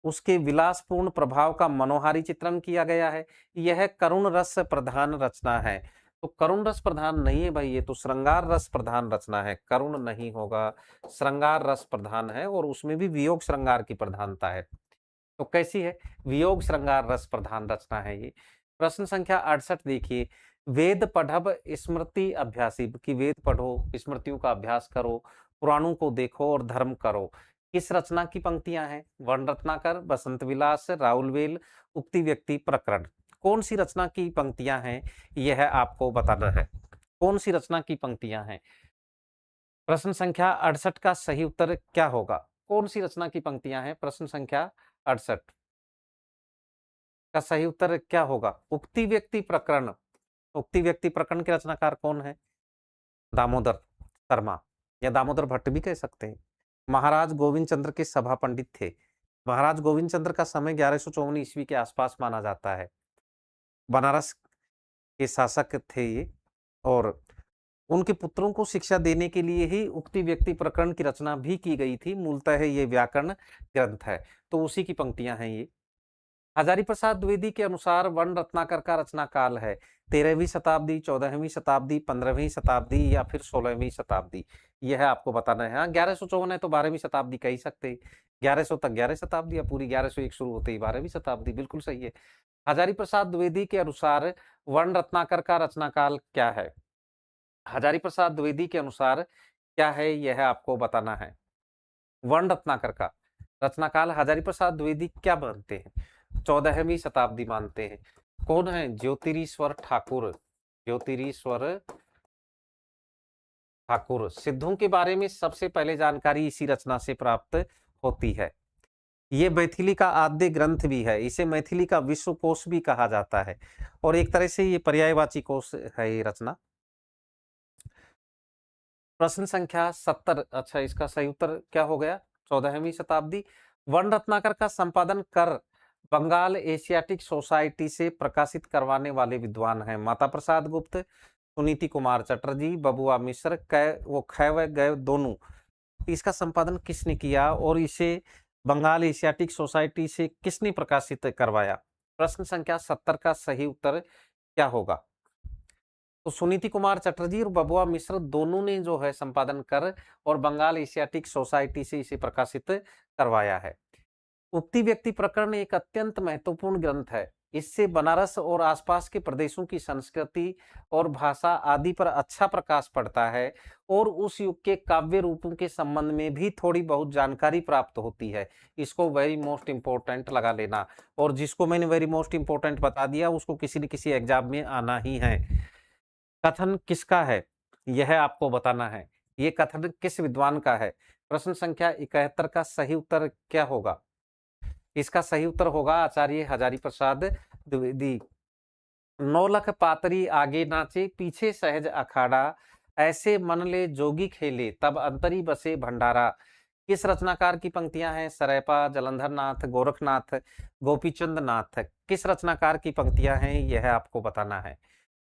उसके विलासपूर्ण प्रभाव का मनोहारी चित्रण किया गया है। यह करुण रस प्रधान रचना है। तो करुण रस प्रधान नहीं है भाई, ये तो श्रृंगार रस प्रधान रचना है, करुण नहीं होगा, श्रृंगार रस प्रधान है और उसमें भी वियोग श्रृंगार की प्रधानता है। तो कैसी है? वियोग श्रृंगार रस प्रधान रचना है ये। प्रश्न संख्या 68 देखिए, वेद पढ़ब स्मृति अभ्यासी, कि वेद पढ़ो, स्मृतियों का अभ्यास करो, पुराणों को देखो और धर्म करो। किस रचना की पंक्तियां हैं? वर्ण रत्नाकर, बसंत विलास, राउलवेल, उक्ति व्यक्ति प्रकरण। कौन सी रचना की पंक्तियां हैं यह आपको बताना है। कौन सी रचना की पंक्तियां हैं? प्रश्न संख्या 68 का सही उत्तर क्या होगा? कौन सी रचना की पंक्तियां हैं? प्रश्न संख्या 68 का सही उत्तर क्या होगा? उक्ति व्यक्ति प्रकरण। उक्ति व्यक्ति प्रकरण के रचनाकार कौन है? दामोदर शर्मा या दामोदर भट्ट भी कह सकते हैं। महाराज गोविंद चंद्र के सभा पंडित थे। महाराज गोविंद चंद्र का समय 1154 ईस्वी के आसपास माना जाता है। बनारस के शासक थे ये और उनके पुत्रों को शिक्षा देने के लिए ही उक्ति व्यक्ति प्रकरण की रचना भी की गई थी। मूलतः ये व्याकरण ग्रंथ है, तो उसी की पंक्तियां हैं ये। हजारी प्रसाद द्विवेदी के अनुसार वर्ण रत्नाकर का रचना काल है 13वीं शताब्दी, 14वीं शताब्दी, 15वीं शताब्दी या फिर 16वीं शताब्दी। यह आपको बताना है। हाँ, 1154 है तो 12वीं शताब्दी कह ही सकते हैं। 1100 तक 11 शताब्दी या पूरी 1101 शुरू होते ही 12वीं शताब्दी, बिल्कुल सही है। हजारी प्रसाद द्विवेदी के अनुसार वर्ण रत्नाकर का रचना काल क्या है? हजारी प्रसाद द्विवेदी के अनुसार क्या है यह आपको बताना है। वर्ण रत्नाकर का रचना काल हजारी प्रसाद द्विवेदी क्या मानते हैं? 14वीं शताब्दी मानते हैं। कौन है? ज्योतिरीश्वर ठाकुर। ज्योतिरीश्वर ठाकुर। सिद्धों के बारे में सबसे पहले जानकारी इसी रचना से प्राप्त होती है। ये मैथिली का आद्य ग्रंथ भी है। इसे मैथिली का विश्व कोश भी कहा जाता है और एक तरह से ये पर्यायवाची कोश है ये रचना। प्रश्न संख्या 70। अच्छा, इसका सही उत्तर क्या हो गया? 14वीं शताब्दी। वर्ण रत्नाकर का संपादन कर बंगाल एशियाटिक सोसाइटी से प्रकाशित करवाने वाले विद्वान हैं माता प्रसाद गुप्त, सुनीति कुमार चटर्जी, बबुआ मिश्र, वो खै व गए दोनों। इसका संपादन किसने किया और इसे बंगाल एशियाटिक सोसाइटी से किसने प्रकाशित करवाया? प्रश्न संख्या 70 का सही उत्तर क्या होगा? तो सुनीति कुमार चटर्जी और बबुआ मिश्र दोनों ने जो है संपादन कर और बंगाल एशियाटिक सोसाइटी से इसे प्रकाशित करवाया है। उक्ति व्यक्ति प्रकरण एक अत्यंत महत्वपूर्ण ग्रंथ है। इससे बनारस और आसपास के प्रदेशों की संस्कृति और भाषा आदि पर अच्छा प्रकाश पड़ता है और उस युग के काव्य रूपों के संबंध में भी थोड़ी बहुत जानकारी प्राप्त होती है। इसको वेरी मोस्ट इंपॉर्टेंट लगा लेना, और जिसको मैंने वेरी मोस्ट इंपॉर्टेंट बता दिया उसको किसी न किसी एग्जाम में आना ही है। कथन किसका है यह आपको बताना है। ये कथन किस विद्वान का है? प्रश्न संख्या 71 का सही उत्तर क्या होगा? इसका सही उत्तर होगा आचार्य हजारी प्रसाद द्विवेदी। नौलख पातरी आगे नाचे पीछे सहज अखाड़ा, ऐसे मन ले जोगी खेले तब अंतरी बसे भंडारा। किस रचनाकार की पंक्तियां हैं? सरेपा, जलंधर नाथ, गोरखनाथ, गोपीचंद नाथ। किस रचनाकार की पंक्तियां हैं यह आपको बताना है।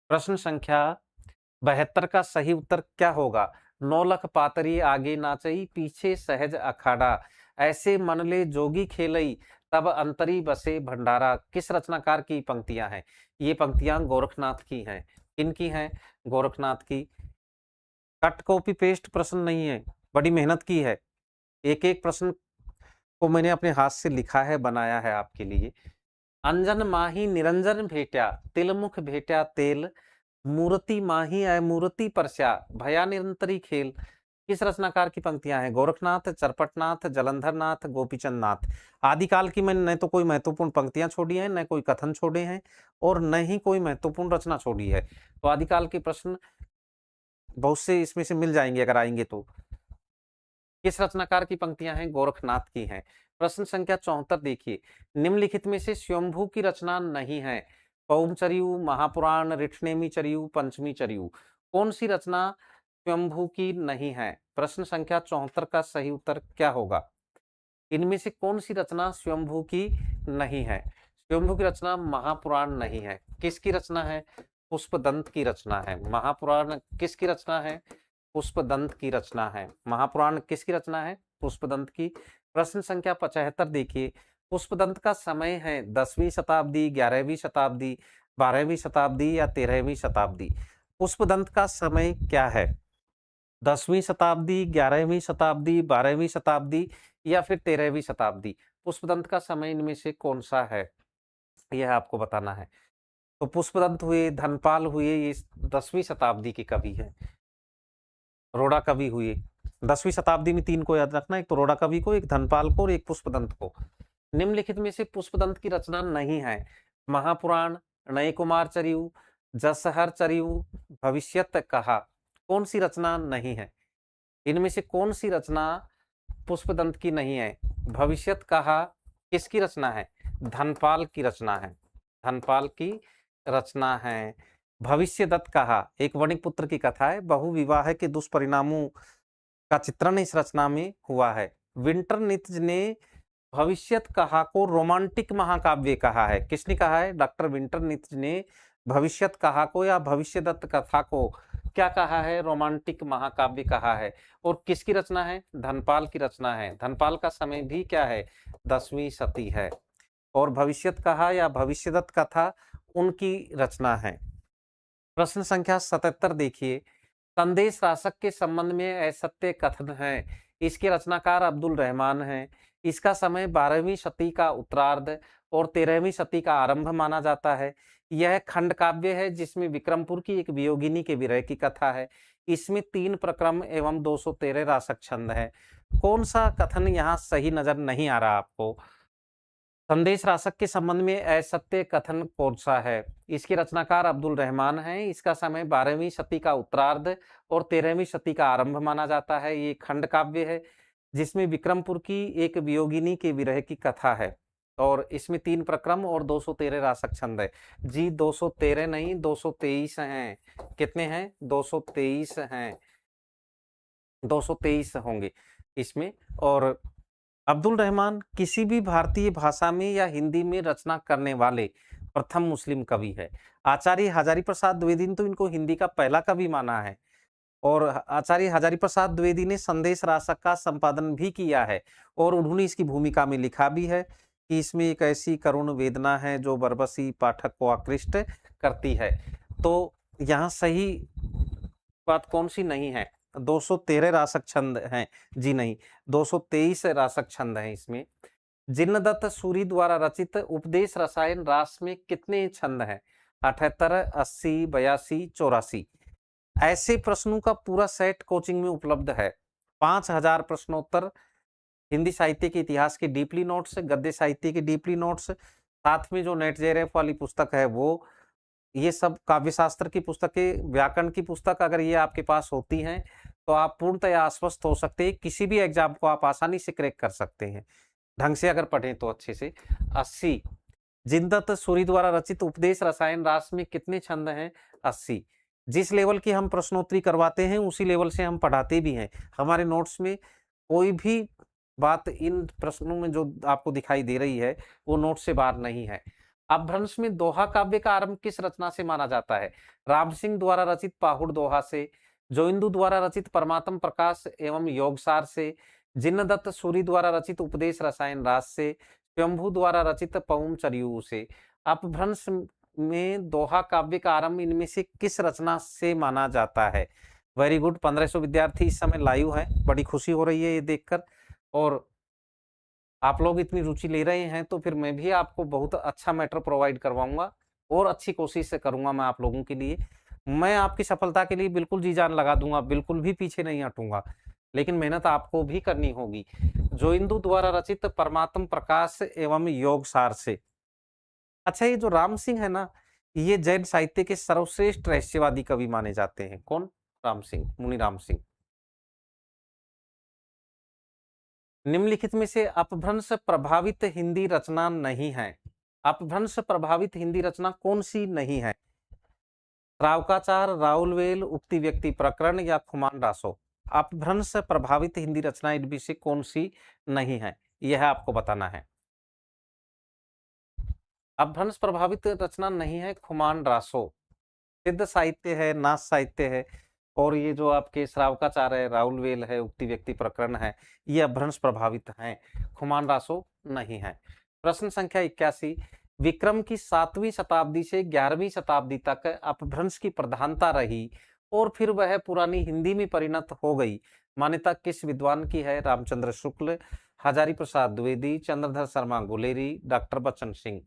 प्रश्न संख्या 72 का सही उत्तर क्या होगा? नौलख पातरी आगे नाचई पीछे सहज अखाड़ा, ऐसे मनले जोगी खेलई तब अंतरी बसे भंडारा। किस रचनाकार की पंक्तियां हैं? ये पंक्तियां गोरखनाथ की हैं। किनकी हैं? गोरखनाथ की। कट कॉपी पेस्ट प्रश्न नहीं है, बड़ी मेहनत की है। एक एक प्रश्न को मैंने अपने हाथ से लिखा है, बनाया है आपके लिए। अंजन माही निरंजन भेट्या, तिलमुख भेट्या तेल, मूर्ति माही अय मूर्ति परस्या, भया निरंतरी खेल। किस रचनाकार की पंक्तियां हैं? गोरखनाथ, चरपटनाथ, जलंधरनाथ, गोपीचंद नाथ। आदिकाल की मैंने न तो कोई महत्वपूर्ण पंक्तियां छोड़ी हैं, न कोई कथन छोड़े हैं और न ही कोई महत्वपूर्ण रचना छोड़ी है। तो आदिकाल के प्रश्न बहुत से इसमें से मिल जाएंगे अगर आएंगे तो। किस रचनाकार की पंक्तियां हैं? गोरखनाथ की हैं। प्रश्न संख्या 74 देखिए, निम्नलिखित में से स्वयंभू की रचना नहीं है। पौमचर्यु, महापुराण, रिठनेमी चर्यु, पंचमी चर्यु। कौन सी रचना स्वयंभू की नहीं है? प्रश्न संख्या 74 का सही उत्तर क्या होगा? इनमें से कौन सी रचना स्वयंभू की नहीं है? स्वयंभू की रचना महापुराण नहीं है। किसकी रचना है? पुष्पदंत की रचना है। महापुराण किसकी रचना है? पुष्पदंत की रचना है। महापुराण किसकी रचना है? पुष्पदंत की। प्रश्न संख्या 75 देखिए, पुष्पदंत का समय है 10वीं शताब्दी, 11वीं शताब्दी, 12वीं शताब्दी या 13वीं शताब्दी। पुष्पदंत का समय क्या है? 10वीं शताब्दी, 11वीं शताब्दी, 12वीं शताब्दी या फिर 13वीं शताब्दी। पुष्पदंत का समय इनमें से कौन सा है, यह आपको बताना है। तो पुष्पदंत हुए, धनपाल हुए, ये 10वीं शताब्दी के कवि हैं। रोड़ा कवि हुए। 10वीं शताब्दी में 3 को याद रखना, एक तो रोड़ा कवि को, एक धनपाल को और एक पुष्पदंत को। निम्नलिखित में से पुष्पदंत की रचना नहीं है। महापुराण, नए कुमार चरियु, जसहर चरियु, भविष्यत कहा। कौन सी रचना नहीं है? इनमें से कौन सी रचना पुष्पदंत की नहीं है? भविष्यत कहा किसकी रचना है? धनपाल की रचना है। धनपाल की रचना है। भविष्यदत्त कहा एक वणिक पुत्र की कथा है। बहुविवाह के दुष्परिणामों का चित्रण इस रचना में हुआ है। विंटरनित्ज ने भविष्यत कहा को रोमांटिक महाकाव्य कहा है। किसने कहा है? डॉक्टर विंटरनित्ज ने भविष्यत कहा को या भविष्यदत्त कथा को क्या कहा है? रोमांटिक महाकाव्य कहा है। और किसकी रचना है? धनपाल की रचना है। धनपाल का समय भी क्या है? 10वीं शती है। और भविष्यत कहा या भविष्यदत्त कथा उनकी रचना है। प्रश्न संख्या 77 देखिए, संदेश रासक के संबंध में असत्य कथन है। इसके रचनाकार अब्दुल रहमान हैं। इसका समय 12वीं शती का उत्तरार्ध और 13वीं शती का आरंभ माना जाता है। यह खंड काव्य है जिसमें विक्रमपुर की एक वियोगिनी के विरह की कथा है। इसमें 3 प्रक्रम एवं 213 रासक छंद है। कौन सा कथन यहाँ सही नजर नहीं आ रहा आपको? संदेश रासक के संबंध में असत्य कथन कौन सा है? इसके रचनाकार अब्दुल रहमान हैं। इसका समय 12वीं शती का उत्तरार्ध और 13वीं शती का आरंभ माना जाता है। ये खंड काव्य है जिसमें विक्रमपुर की एक वियोगिनी के विरह की कथा है और इसमें 3 प्रक्रम और 213 रासक छंद है। जी 213 नहीं 223 हैं। कितने हैं? 223 हैं। 223 होंगे इसमें। और अब्दुल रहमान किसी भी भारतीय भाषा में या हिंदी में रचना करने वाले प्रथम मुस्लिम कवि है। आचार्य हजारी प्रसाद द्विवेदी ने तो इनको हिंदी का पहला कवि माना है और आचार्य हजारी प्रसाद द्विवेदी ने संदेश रासक का संपादन भी किया है और उन्होंने इसकी भूमिका में लिखा भी है कि इसमें एक ऐसी करुण वेदना है जो बरबसी पाठक को आकृष्ट करती है। तो यहाँ सही बात कौन सी नहीं है? 213 रासक छंद हैं। जी नहीं, 223 रासक छंद हैं इसमें। जिनदत्त सूरी द्वारा रचित उपदेश रसायन रास में कितने छंद हैं? 78, 80, 82, 84। ऐसे प्रश्नों का पूरा सेट कोचिंग में उपलब्ध है। 5000 प्रश्नोत्तर, हिंदी साहित्य के इतिहास के डीपली नोट्स, गद्य साहित्य के डीपली नोट्स, साथ में जो नेट जेआरएफ वाली पुस्तक है वो, ये सब काव्य शास्त्र की पुस्तकें, व्याकरण की पुस्तक अगर ये आपके पास होती हैं तो आप पूर्णतया आश्वस्त हो सकते हैं। किसी भी एग्जाम को आप आसानी से क्रैक कर सकते हैं ढंग से अगर पढ़ें तो अच्छे से। 80, जिनदत्त सूरी द्वारा रचित उपदेश रसायन रास में कितने छंद हैं? 80। जिस लेवल की हम प्रश्नोत्तरी करवाते हैं उसी लेवल से हम पढ़ाते भी हैं। हमारे नोट्स में कोई भी बात इन प्रश्नों में जो आपको दिखाई दे रही है वो नोट से बाहर नहीं है। अपभ्रंश में दोहा काव्य का आरंभ किस रचना से माना जाता है? राम सिंह द्वारा रचित पाहुड़ दोहा से, जोइंदू द्वारा रचित परमात्म प्रकाश एवं योगसार से, जिनदत्त सूरी द्वारा रचित उपदेश रसायन रास से, स्वयंभू द्वारा रचित पौम चरियू से। अपभ्रंश में दोहा काव्य का आरंभ इनमें से किस रचना से माना जाता है? वेरी गुड, 1500 विद्यार्थी इस समय लाइव हैं। बड़ी खुशी हो रही है ये देखकर। और आप लोग इतनी रुचि ले रहे हैं तो फिर मैं भी आपको बहुत अच्छा मैटर प्रोवाइड करवाऊंगा और अच्छी कोशिश से करूंगा मैं आप लोगों के लिए। मैं आपकी सफलता के लिए बिल्कुल जी जान लगा दूंगा, बिल्कुल भी पीछे नहीं हटूंगा, लेकिन मेहनत आपको भी करनी होगी। जोइंदू द्वारा रचित परमात्म प्रकाश एवं योगसार से। अच्छा, ये जो राम सिंह है ना, ये जैन साहित्य के सर्वश्रेष्ठ रहस्यवादी कवि माने जाते हैं। कौन? राम सिंह, मुनि राम सिंह। निम्नलिखित में से अपभ्रंश प्रभावित हिंदी रचना नहीं है। अपभ्रंश प्रभावित हिंदी रचना कौन सी नहीं है? रावकाचार, राउलवेल, उक्ति व्यक्ति प्रकरण या खुमान रासो। अपभ्रंश प्रभावित हिंदी रचना इनमें से कौन सी नहीं है, यह आपको बताना है। अपभ्रंश प्रभावित रचना नहीं है खुमान रासो। सिद्ध साहित्य है, नाथ साहित्य है और ये जो आपके श्रावकाचार है, राहुल वेल है, उक्ति व्यक्ति प्रकरण है, ये अपभ्रंश प्रभावित हैं, खुमान रासो नहीं है। प्रश्न संख्या 81, विक्रम की 7वीं शताब्दी से 11वीं शताब्दी तक अपभ्रंश की प्रधानता रही और फिर वह पुरानी हिंदी में परिणत हो गई, मान्यता किस विद्वान की है? रामचंद्र शुक्ल, हजारी प्रसाद द्विवेदी, चंद्रधर शर्मा गुलेरी, डॉक्टर बच्चन सिंह।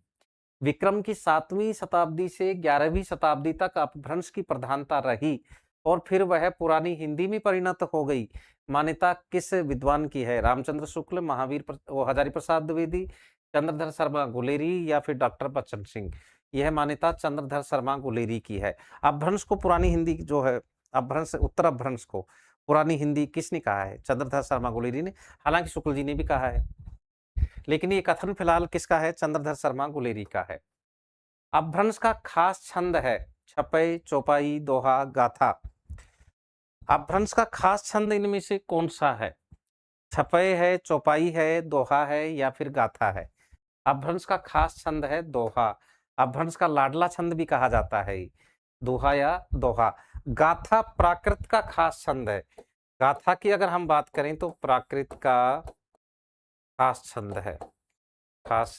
विक्रम की 7वीं शताब्दी से 11वीं शताब्दी तक अपभ्रंश की प्रधानता रही और फिर वह पुरानी हिंदी में परिणत हो गई, मान्यता किस विद्वान की है? रामचंद्र शुक्ल, हजारी प्रसाद द्विवेदी, चंद्रधर शर्मा गुलेरी या फिर डॉक्टर बच्चन सिंह। यह मान्यता चंद्रधर शर्मा गुलेरी की है। अपभ्रंश को पुरानी हिंदी जो है, अपभ्रंश उत्तर अपभ्रंश को पुरानी हिंदी किसने कहा है? चंद्रधर शर्मा गुलेरी ने, हालांकि शुक्ल जी ने भी कहा है, लेकिन ये कथन फिलहाल किसका है? चंद्रधर शर्मा गुलेरी का है। अपभ्रंश का खास छंद है छपै, चौपाई, दोहा, गाथा। अपभ्रंश का खास छंद इनमें से कौन सा है? छपै है, चौपाई है, दोहा है या फिर गाथा है? अपभ्रंश का खास छंद है दोहा। अपभ्रंश का लाडला छंद भी कहा जाता है दोहा या दोहा। गाथा प्राकृत का खास छंद है। गाथा की अगर हम बात करें तो प्राकृत का खास छंद है, खास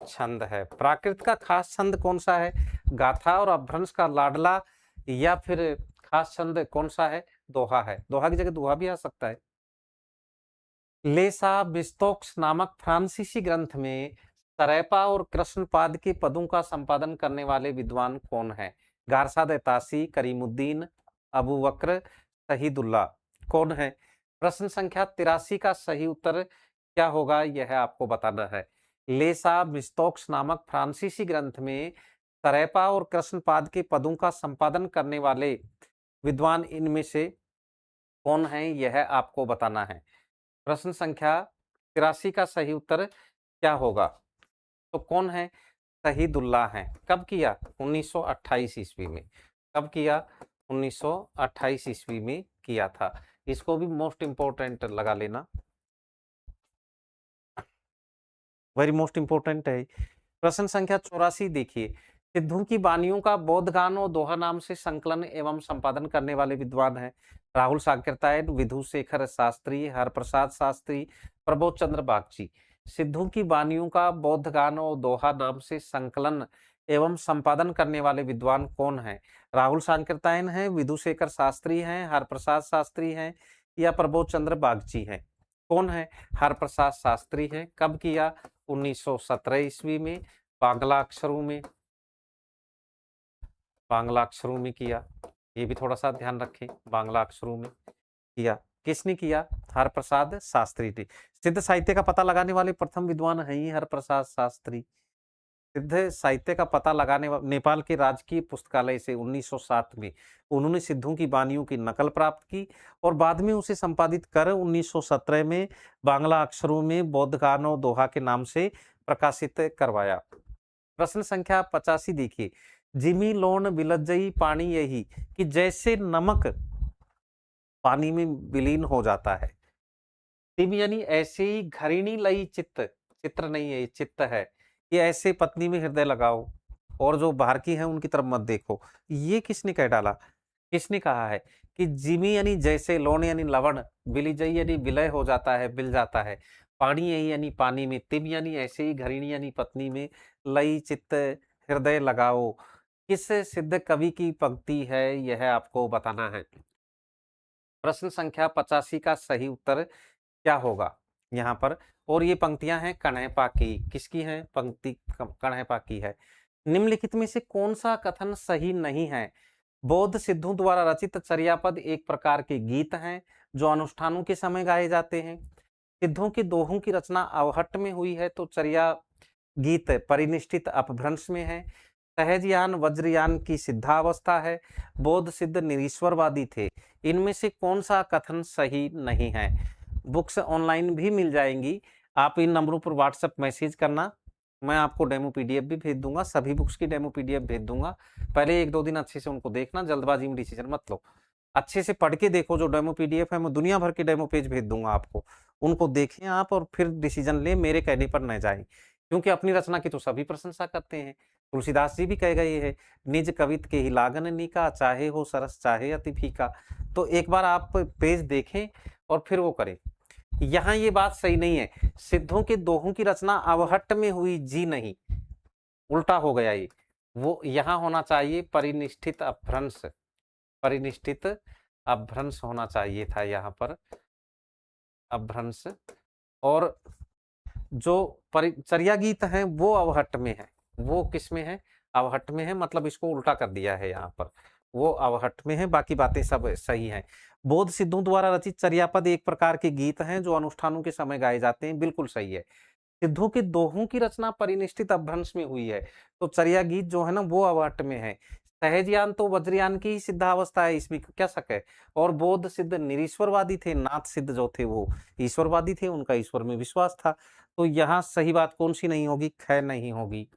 छंद है। प्राकृत का खास छंद कौन सा है? गाथा। और अपभ्रंश का लाडला या फिर खास छंद कौन सा है? दोहा है। दोहा की जगह दोहा भी आ सकता है। लेसा बिस्तोक्स नामक फ्रांसीसी ग्रंथ में सरैपा और कृष्णपाद के पदों का संपादन करने वाले विद्वान कौन है? गारसाद तासी, करीमुद्दीन, अबू बकर, शहीदुल्लाह। कौन है? प्रश्न संख्या 83 का सही उत्तर क्या होगा यह आपको बताना है। लेसा बिस्तोक्स नामक फ्रांसीसी ग्रंथ में सरैपा और कृष्णपाद के पदों का संपादन करने वाले विद्वान इनमें से कौन है यह आपको बताना है। प्रश्न संख्या 83 का सही उत्तर क्या होगा? तो कौन है? शहीदुल्लाह हैं। कब किया? 1928 ईस्वी में। कब किया? 1928 ईस्वी में किया था। इसको भी मोस्ट इंपोर्टेंट लगा लेना, वेरी मोस्ट इंपोर्टेंट है। प्रश्न संख्या 84 देखिए, सिद्धों की वाणियों का बोधगान और दोहा नाम से संकलन एवं संपादन करने वाले विद्वान हैं राहुल सांकृत्यायन, विधु शेखर शास्त्री, हरप्रसाद शास्त्री, प्रबोध चंद्र बागची। सिद्धों की वाणियों का बोधगान और दोहा नाम से संकलन एवं संपादन करने वाले विद्वान कौन है? राहुल सांकृत्यायन है, विधु शेखर शास्त्री हैं, हरप्रसाद शास्त्री हैं या प्रबोध चंद्र बागची हैं? कौन है? हरप्रसाद शास्त्री हैं। कब किया? 1917 ईस्वी में, बांग्ला अक्षरों में, बांग्ला अक्षरों में किया। ये भी थोड़ा सा ध्यान रखें, बांग्ला अक्षरों में किया। किसने किया? हरप्रसाद शास्त्री ने। सिद्ध साहित्य का पता लगाने वाले प्रथम विद्वान हैं ही हरप्रसाद शास्त्री। सिद्ध साहित्य का पता लगाने नेपाल के राजकीय पुस्तकालय से 1907 में उन्होंने सिद्धों की वाणियों की नकल प्राप्त की और बाद में उसे संपादित कर 1917 में बांग्ला अक्षरों में बोधगान और दोहा के नाम से प्रकाशित करवाया। प्रश्न संख्या 85 देखिए, जिमी लोन विलज्जई पानी यही, कि जैसे नमक पानी में विलीन हो जाता है, तिम यानी ऐसे ही घरिणी लई चित्त, चित्र नहीं है, चित्त है, कि ऐसे पत्नी में हृदय लगाओ और जो बाहर की है उनकी तरफ मत देखो। ये किसने कह डाला? किसने कहा है कि जिमी यानी जैसे, लोन यानी लवण, विलिजई यानी विलय हो जाता है, मिल जाता है, पानी यही यानी पानी में, तिम यानी ऐसे ही, घरिणी यानी पत्नी में, लई चित्त हृदय लगाओ। किस सिद्ध कवि की पंक्ति है यह आपको बताना है। प्रश्न संख्या 85 का सही उत्तर क्या होगा यहाँ पर? और ये पंक्तियां हैं कण्हैपा की। किसकी हैं? पंक्ति कण्हैपा की है। निम्नलिखित में से कौन सा कथन सही नहीं है? बौद्ध सिद्धों द्वारा रचित चर्यापद एक प्रकार के गीत हैं जो अनुष्ठानों के समय गाए जाते हैं। सिद्धों के दोहों की रचना अवहट्ट में हुई है तो चर्या गीत परिनिष्ठित अपभ्रंश में है। सहजयान वज्रयान की सिद्धावस्था है। बौद्ध सिद्ध निरीश्वरवादी थे। इनमें से कौन सा कथन सही नहीं है? बुक्स ऑनलाइन भी मिल जाएंगी, आप इन नंबरों पर व्हाट्सएप मैसेज करना, मैं आपको डेमो पीडीएफ भी भेज दूंगा, सभी बुक्स की डेमो पीडीएफ भेज दूंगा। पहले 1-2 दिन अच्छे से उनको देखना, जल्दबाजी में डिसीजन मत लो, अच्छे से पढ़ के देखो। जो डेमो पीडीएफ है मैं दुनिया भर के डेमो पेज भेज दूंगा आपको, उनको देखें आप और फिर डिसीजन लें, मेरे कहने पर न जाएं, क्योंकि अपनी रचना की तो सभी प्रशंसा करते हैं, तुलसीदास जी भी कह गए हैं, निज कवित के ही लागन नीका, चाहे हो सरस चाहे अति फीका। तो एक बार आप पेज देखें और फिर वो करें। यहाँ ये बात सही नहीं है, सिद्धों के दोहों की रचना अवहट्ट में हुई जी नहीं, उल्टा हो गया ये। वो यहाँ होना चाहिए परिनिष्ठित अभ्रंश, परिनिष्ठित अभ्रंश होना चाहिए था यहाँ पर, अभ्रंश। और जो परिचर्या गीत हैं वो अवहट्ट में है, वो किस में है, अवहट्ट में है, मतलब इसको उल्टा कर दिया है यहाँ पर, वो अवहट्ट में है, बाकी बातें सब सही हैं। बौद्ध सिद्धों द्वारा रचित चर्यापद एक प्रकार के गीत हैं जो अनुष्ठानों के समय गाए जाते हैं, बिल्कुल सही है। सिद्धों के दोहों की रचना परिनिष्ठित अभ्रंश में हुई है, तो चर्या गीत जो है ना वो अवहट्ट में है। सहजयान तो वज्रयान की ही सिद्धावस्था है, इसमें क्या शक है। और बौद्ध सिद्ध निरीश्वरवादी थे, नाथ सिद्ध जो थे वो ईश्वरवादी थे, उनका ईश्वर में विश्वास था। तो यहाँ सही बात कौन सी नहीं होगी, ख नहीं होगी।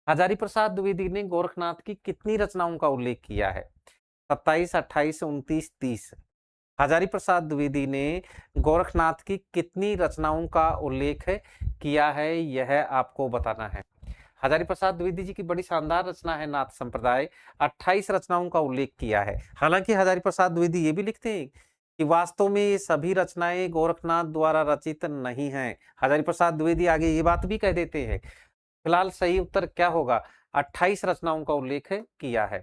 हजारी प्रसाद द्विवेदी ने गोरखनाथ की कितनी रचनाओं का उल्लेख किया है, 27, 28, 29, 30। हजारी प्रसाद द्विवेदी ने गोरखनाथ की कितनी रचनाओं का उल्लेख किया है, यह आपको बताना है। हजारी प्रसाद द्विवेदी जी की बड़ी शानदार रचना है नाथ संप्रदाय, 28 रचनाओं का उल्लेख किया है। हालांकि हजारी प्रसाद द्विवेदी ये भी लिखते हैं कि वास्तव में ये सभी रचनाएं गोरखनाथ द्वारा रचित नहीं हैं। हजारी प्रसाद द्विवेदी आगे ये बात भी कह देते हैं। फिलहाल सही उत्तर क्या होगा, 28 रचनाओं का उल्लेख किया है।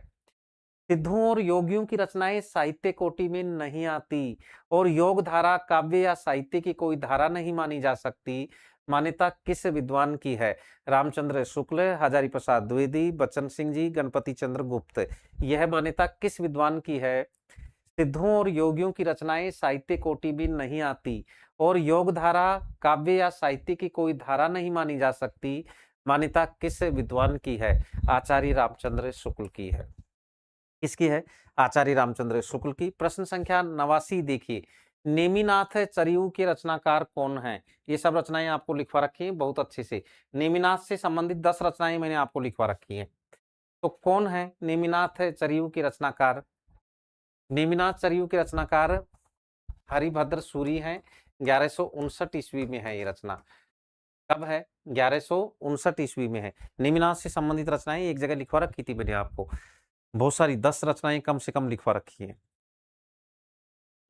सिद्धों और योगियों की रचनाएं साहित्य कोटि में नहीं आती, और योग धारा काव्य या साहित्य की कोई धारा नहीं मानी जा सकती। मान्यता किस विद्वान की है, रामचंद्र शुक्ल, हजारी प्रसाद द्विवेदी, बच्चन सिंह जी, गणपति चंद्र गुप्त। यह मान्यता किस विद्वान की है, सिद्धों और योगियों की रचनाएं साहित्य कोटि में नहीं आती और योग धारा काव्य या साहित्य की कोई धारा नहीं मानी जा सकती। मान्यता किस विद्वान की है, आचार्य रामचंद्र शुक्ल की है। किसकी है, आचार्य रामचंद्र शुक्ल की। प्रश्न संख्या 89 देखिए, नेमिनाथ चरियू के रचनाकार कौन हैं। ये सब रचनाएं आपको लिखवा रखी हैं बहुत अच्छे से। नेमिनाथ से संबंधित 10 रचनाएं मैंने आपको लिखवा रखी हैं। तो कौन है नेमिनाथ चरियू के रचनाकार, नेमिनाथ चरियू के रचनाकार हरिभद्र सूरी हैं। 1159 ईस्वी में है ये रचना। कब है, 1159 ईस्वी में है। नेमिनाथ से संबंधित रचनाएं एक जगह लिखवा रखी थी मैंने आपको, बहुत सारी 10 रचनाएं कम से कम लिखवा रखी हैं।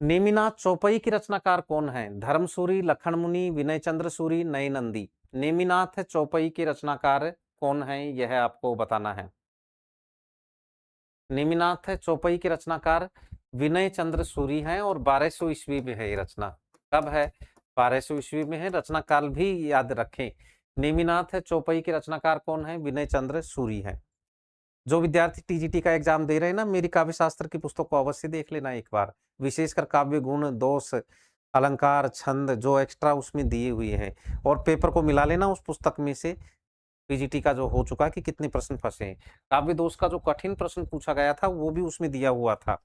नेमिनाथ चौपाई की रचनाकार कौन है, धर्मसूरी, लखन मुनि, विनय चंद्र सूरी, नय नंदी। नेमिनाथ चौपाई के रचनाकार कौन है, यह आपको बताना है। नेमिनाथ चौपाई के रचनाकार विनय चंद्र सूरी हैं और 1200 ईस्वी में है ये रचना। कब है, 1200 ईस्वी में है। रचना काल भी याद रखें। नेमिनाथ चौपाई के रचनाकार कौन है, विनय चंद्र सूरी हैं। जो विद्यार्थी टीजीटी का एग्जाम दे रहे हैं ना, मेरी काव्य शास्त्र की पुस्तक को अवश्य देख लेना एक बार, विशेषकर काव्य गुण, दोष, अलंकार, छंद जो एक्स्ट्रा उसमें दिए हुए हैं, और पेपर को मिला लेना उस पुस्तक में से टीजीटी का जो हो चुका कि कितने प्रश्न फंसे हैं। काव्य दोष का जो कठिन प्रश्न पूछा गया था वो भी उसमें दिया हुआ था,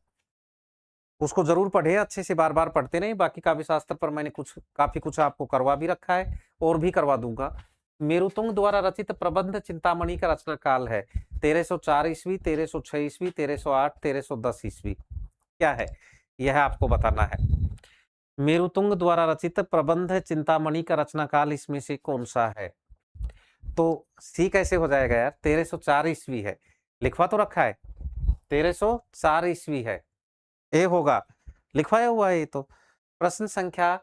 उसको जरूर पढ़े, अच्छे से बार बार पढ़ते रहे। बाकी काव्य शास्त्र पर मैंने काफी कुछ आपको करवा भी रखा है और भी करवा दूंगा। मेरुतुंग द्वारा रचित प्रबंध चिंतामणि का रचना काल है 1304 ईस्वी, 1306 ईस्वी, 1308, 1310 ईस्वी। क्या है, यह आपको बताना है। मेरुतुंग द्वारा रचित प्रबंध चिंतामणि का रचना काल इसमें से कौन सा है। तो सी कैसे हो जाएगा यार, 1304 ईस्वी है, लिखवा तो रखा है 1304 ईस्वी है, ए होगा, लिखवाया हुआ है ये तो। प्रश्न संख्या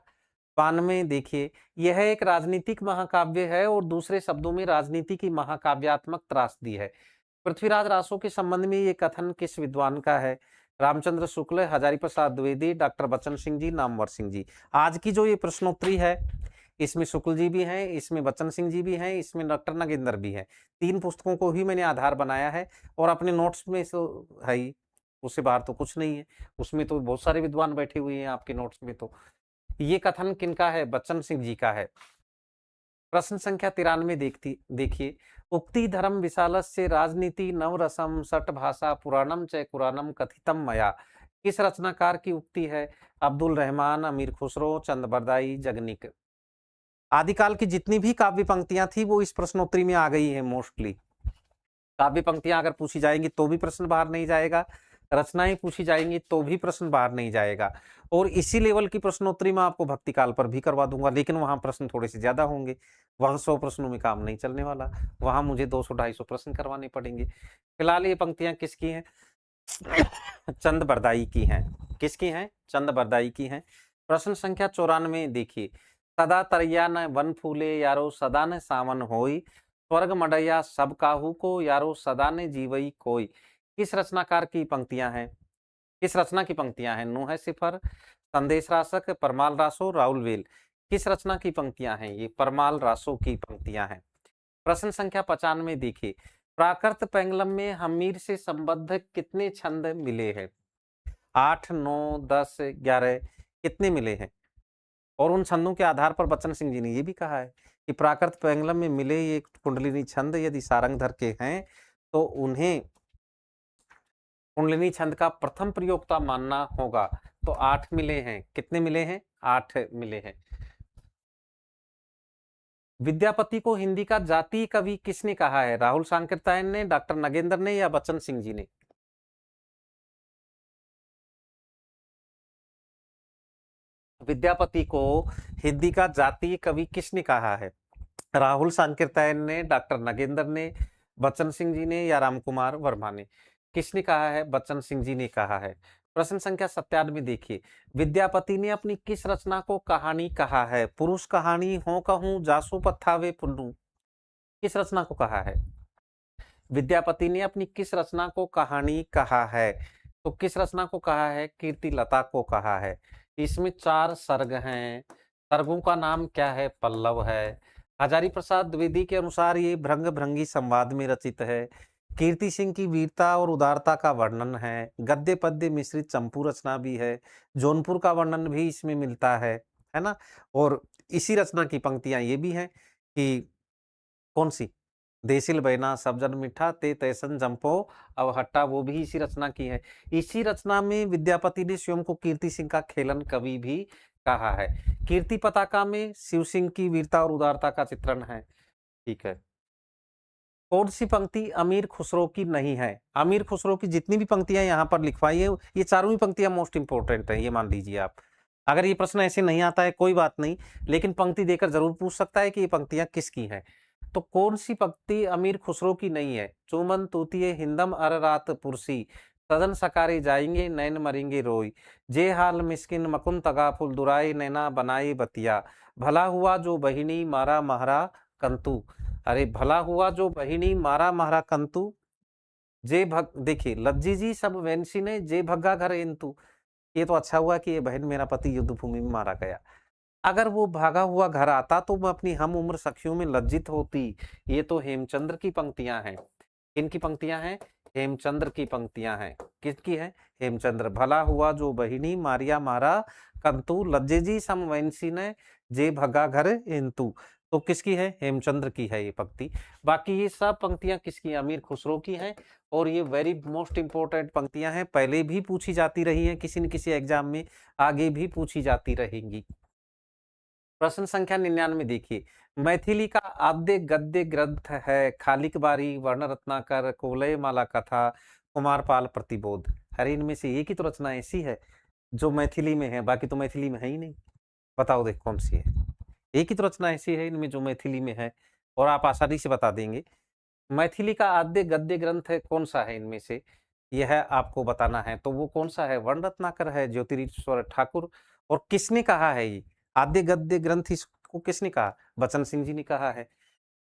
92 देखिए, यह एक राजनीतिक महाकाव्य है और दूसरे शब्दों में राजनीति की महाकाव्यात्मक त्रासदी है। पृथ्वीराज रासो के संबंध में ये कथन किस विद्वान का है, रामचंद्र शुक्ल, हजारी प्रसाद द्विवेदी, डॉक्टर बच्चन सिंह जी, नामवर सिंह जी। आज की जो ये प्रश्नोत्री है इसमें शुक्ल जी भी हैं, इसमें बच्चन सिंह जी भी हैं, इसमें डॉक्टर नागेंद्र भी हैं। 3 पुस्तकों को ही मैंने आधार बनाया है और अपने नोट्स में है ही, उससे बाहर तो कुछ नहीं है। उसमें तो बहुत सारे विद्वान बैठे हुए हैं आपके नोट्स में। तो ये कथन किनका है, बच्चन सिंह जी का है। प्रश्न संख्या 93 देखिए, उक्ति धर्म विशालस्य राजनीति नवरसम सट भाषा पुराणम च कुरानम कथितम मया। किस रचनाकार की उक्ति है, अब्दुल रहमान, अमीर खुसरो, चंद जगनिक। आदिकाल की जितनी भी काव्य पंक्तियां थी वो इस प्रश्नोत्तरी में आ गई है मोस्टली। काव्य पंक्तियां अगर पूछी जाएंगी तो भी प्रश्न बाहर नहीं जाएगा, रचनाएं पूछी जाएंगी तो भी प्रश्न बाहर नहीं जाएगा। और इसी लेवल की प्रश्नोत्तरी मैं आपको भक्ति काल पर भी करवा दूंगा, लेकिन वहां प्रश्न थोड़े से ज्यादा होंगे। वहां 100 प्रश्नों में काम नहीं चलने वाला, वहां मुझे 200-250 प्रश्न करवाने पड़ेंगे। फिलहाल ये पंक्तियां किसकी हैं? चंद बरदाई की हैं। किसकी हैं? चंद बरदाई की हैं। प्रश्न संख्या 94 देखिए, सदा तरैया न वन फूले यारो सदा न सावन होई, स्वर्ग मडैया सब काहू को यारो सदा न जीवई कोई। किस रचनाकार की पंक्तियां हैं? किस रचना की पंक्तियां हैं? नूह सिफर, संदेश रासक, परमाल रासो, राउल वेल। किस रचना की पंक्तियां हैं? ये परमाल रासो की पंक्तियां हैं। प्रश्न संख्या 95 देखिए, प्राकृत पेंगलम में हमीर से संबद्ध कितने छंद मिले हैं? 8, 9, 10, 11 कितने मिले हैं? और उन छंदों के आधार पर बच्चन सिंह जी ने ये भी कहा है कि प्राकृत पेंगलम में मिले ये कुंडलिनी छंद यदि सारंगधर के हैं तो उन्हें कुंडलिनी छंद का प्रथम प्रयोक्ता मानना होगा। तो 8 मिले हैं। कितने मिले हैं? 8 मिले हैं। विद्यापति को हिंदी का जातीय कवि किसने कहा है? राहुल सांकृत्यायन ने, डॉक्टर नगेंद्र ने या बच्चन सिंह जी ने? विद्यापति को हिंदी का जातीय कवि किसने कहा है? राहुल सांकृत्यायन ने, डॉक्टर नगेंद्र ने, बच्चन सिंह जी ने या रामकुमार वर्मा ने? किसने कहा है? बच्चन सिंह जी ने कहा है। प्रश्न संख्या 97 देखिए, विद्यापति ने अपनी किस रचना को कहानी कहा है? पुरुष कहानी, हो कहूं, जासू पत्थावे पुन्नू। किस रचना को कहा है? विद्यापति ने अपनी किस रचना को कहानी कहा है? तो किस रचना को कहा है? कीर्ति लता को कहा है। इसमें 4 सर्ग हैं। सर्गों का नाम क्या है? पल्लव है। हजारी प्रसाद द्विवेदी के अनुसार ये भृंग भृंगी संवाद में रचित है। कीर्ति सिंह की वीरता और उदारता का वर्णन है। गद्य पद्य मिश्रित चंपू रचना भी है। जौनपुर का वर्णन भी इसमें मिलता है ना। और इसी रचना की पंक्तियां ये भी हैं कि कौन सी? देसिल बैना सब जन मिठा ते तैसन जंपो अब हट्टा, वो भी इसी रचना की है। इसी रचना में विद्यापति ने स्वयं को कीर्ति सिंह का खेलन कवि भी कहा है। कीर्ति पताका में शिव सिंह की वीरता और उदारता का चित्रण है। ठीक है। कौन सी पंक्ति अमीर खुसरो की नहीं है? अमीर खुसरो की जितनी भी पंक्तियां यहाँ पर लिखवाई है ये चारों ही पंक्तियां मोस्ट इंपोर्टेंट है, ये मान लीजिए आप। अगर ये प्रश्न ऐसे नहीं आता है कोई बात नहीं, लेकिन पंक्ति देकर जरूर पूछ सकता है कि ये पंक्तियां किसकी हैं। तो कौन सी पंक्ति अमीर खुसरो की नहीं है? चूमन तूतिये हिंदम अर रात पुरसी, सदन सकारे जाएंगे नैन मरेंगे रोई, जे हाल मिस्किन मकुन तगा फुल दुराई नैना बनाई बतिया, भला हुआ जो बहिनी मारा महरा कंतु। अरे भला हुआ जो बहिनी मारा महरा कंतु, जे भग देखिए लज्जी जी सब वैंसी ने जे भग्गा घर इंतु। ये तो अच्छा हुआ कि ये बहन मेरा पति युद्ध भूमि में मारा गया। अगर वो भागा हुआ घर आता तो मैं अपनी हम उम्र सखियों में लज्जित होती। ये तो हेमचंद्र की पंक्तियां हैं। किनकी पंक्तियां हैं? हेमचंद्र की पंक्तियां हैं। किसकी है? हेमचंद्र। भला हुआ जो बहिनी मारिया मारा कंतु, लज्जे जी सम वैंसी ने जे भगा घर इंतु। तो किसकी है? हेमचंद्र की है ये पंक्ति। बाकी ये सब पंक्तियां किसकी? अमीर खुसरो की हैं। और ये वेरी मोस्ट इंपोर्टेंट पंक्तियां हैं, पहले भी पूछी जाती रही हैं किसी न किसी एग्जाम में, आगे भी पूछी जाती रहेंगी। प्रश्न संख्या 99 देखिए, मैथिली का आद्य गद्य ग्रंथ है खालिक बारी, वर्ण रत्नाकर, कोलय माला कथा, कुमारपाल प्रतिबोध। अरे इनमें से एक ही तो रचना ऐसी है जो मैथिली में है, बाकी तो मैथिली में है ही नहीं। बताओ देख कौन सी है? एक ही तो रचना ऐसी है इनमें जो मैथिली में है, और आप आसानी से बता देंगे। मैथिली का आद्य गद्य ग्रंथ है कौन सा है इनमें से? यह आपको बताना है। तो वो कौन सा है? वर्ण रत्नाकर है, ज्योतिरीश्वर ठाकुर। और किसने कहा है ये आद्य गद्य ग्रंथ? इसको किसने कहा? बच्चन सिंह जी ने कहा है।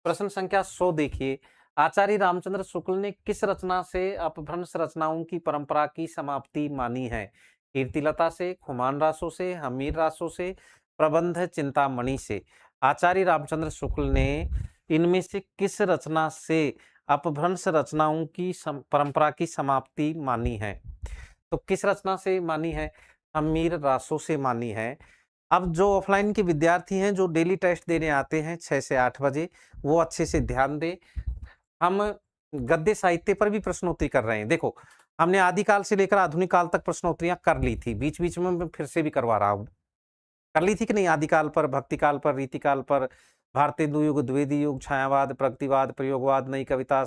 प्रश्न संख्या 100 देखिए, आचार्य रामचंद्र शुक्ल ने किस रचना से अपभ्रंश रचनाओं की परंपरा की समाप्ति मानी है? कीर्तिलता से, खुमान रासों से, हमीर रासों से, प्रबंध चिंतामणि से। आचार्य रामचंद्र शुक्ल ने इनमें से किस रचना से अपभ्रंश रचनाओं की परंपरा की समाप्ति मानी है? तो किस रचना से मानी है? हमीर रासों से मानी है। अब जो ऑफलाइन के विद्यार्थी हैं जो डेली टेस्ट देने आते हैं 6 से 8 बजे, वो अच्छे से ध्यान दें। हम गद्य साहित्य पर भी प्रश्नोत्तरी कर रहे हैं। देखो हमने आदिकाल से लेकर आधुनिक काल तक प्रश्नोत्तरियां कर ली थी, बीच बीच में मैं फिर से भी करवा रहा हूँ। कर ली थी कि नहीं? आदिकाल पर, भक्तिकाल पर, रीतिकाल पर, भारतीय युग, द्विवेदी युग, छायावाद, प्रगतिवाद, प्रयोगवाद, नई कविता,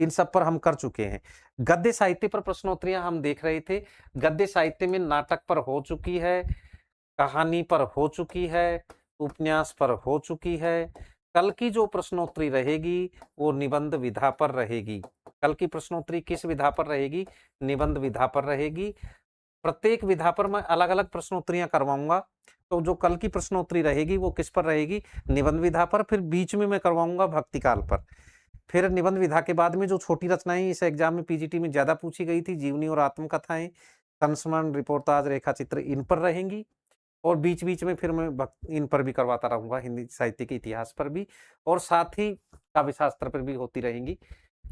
इन सब पर हम कर चुके हैं। गद्य साहित्य पर प्रश्नोत्तरियां हम देख रहे थे। गद्य साहित्य में नाटक पर हो चुकी है, कहानी पर हो चुकी है, उपन्यास पर हो चुकी है। कल की जो प्रश्नोत्तरी रहेगी वो निबंध विधा पर रहेगी। कल की प्रश्नोत्तरी किस विधा पर रहेगी? निबंध विधा पर रहेगी। प्रत्येक विधा पर मैं अलग अलग प्रश्नोत्तरियां करवाऊंगा। तो जो कल की प्रश्नोत्तरी रहेगी वो किस पर रहेगी? निबंध विधा पर। फिर बीच में मैं करवाऊंगा भक्तिकाल पर। फिर निबंध विधा के बाद में जो छोटी रचनाएं इस एग्जाम में पीजीटी में ज्यादा पूछी गई थी, जीवनी और आत्मकथाएं, संस्मरण, रिपोर्टाज, रेखा चित्र, इन पर रहेंगी। और बीच बीच में फिर मैं इन पर भी करवाता रहूंगा, हिंदी साहित्य के इतिहास पर भी, और साथ ही काव्य शास्त्र पर भी होती रहेंगी।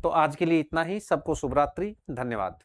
तो आज के लिए इतना ही। सबको शुभ रात्रि। धन्यवाद।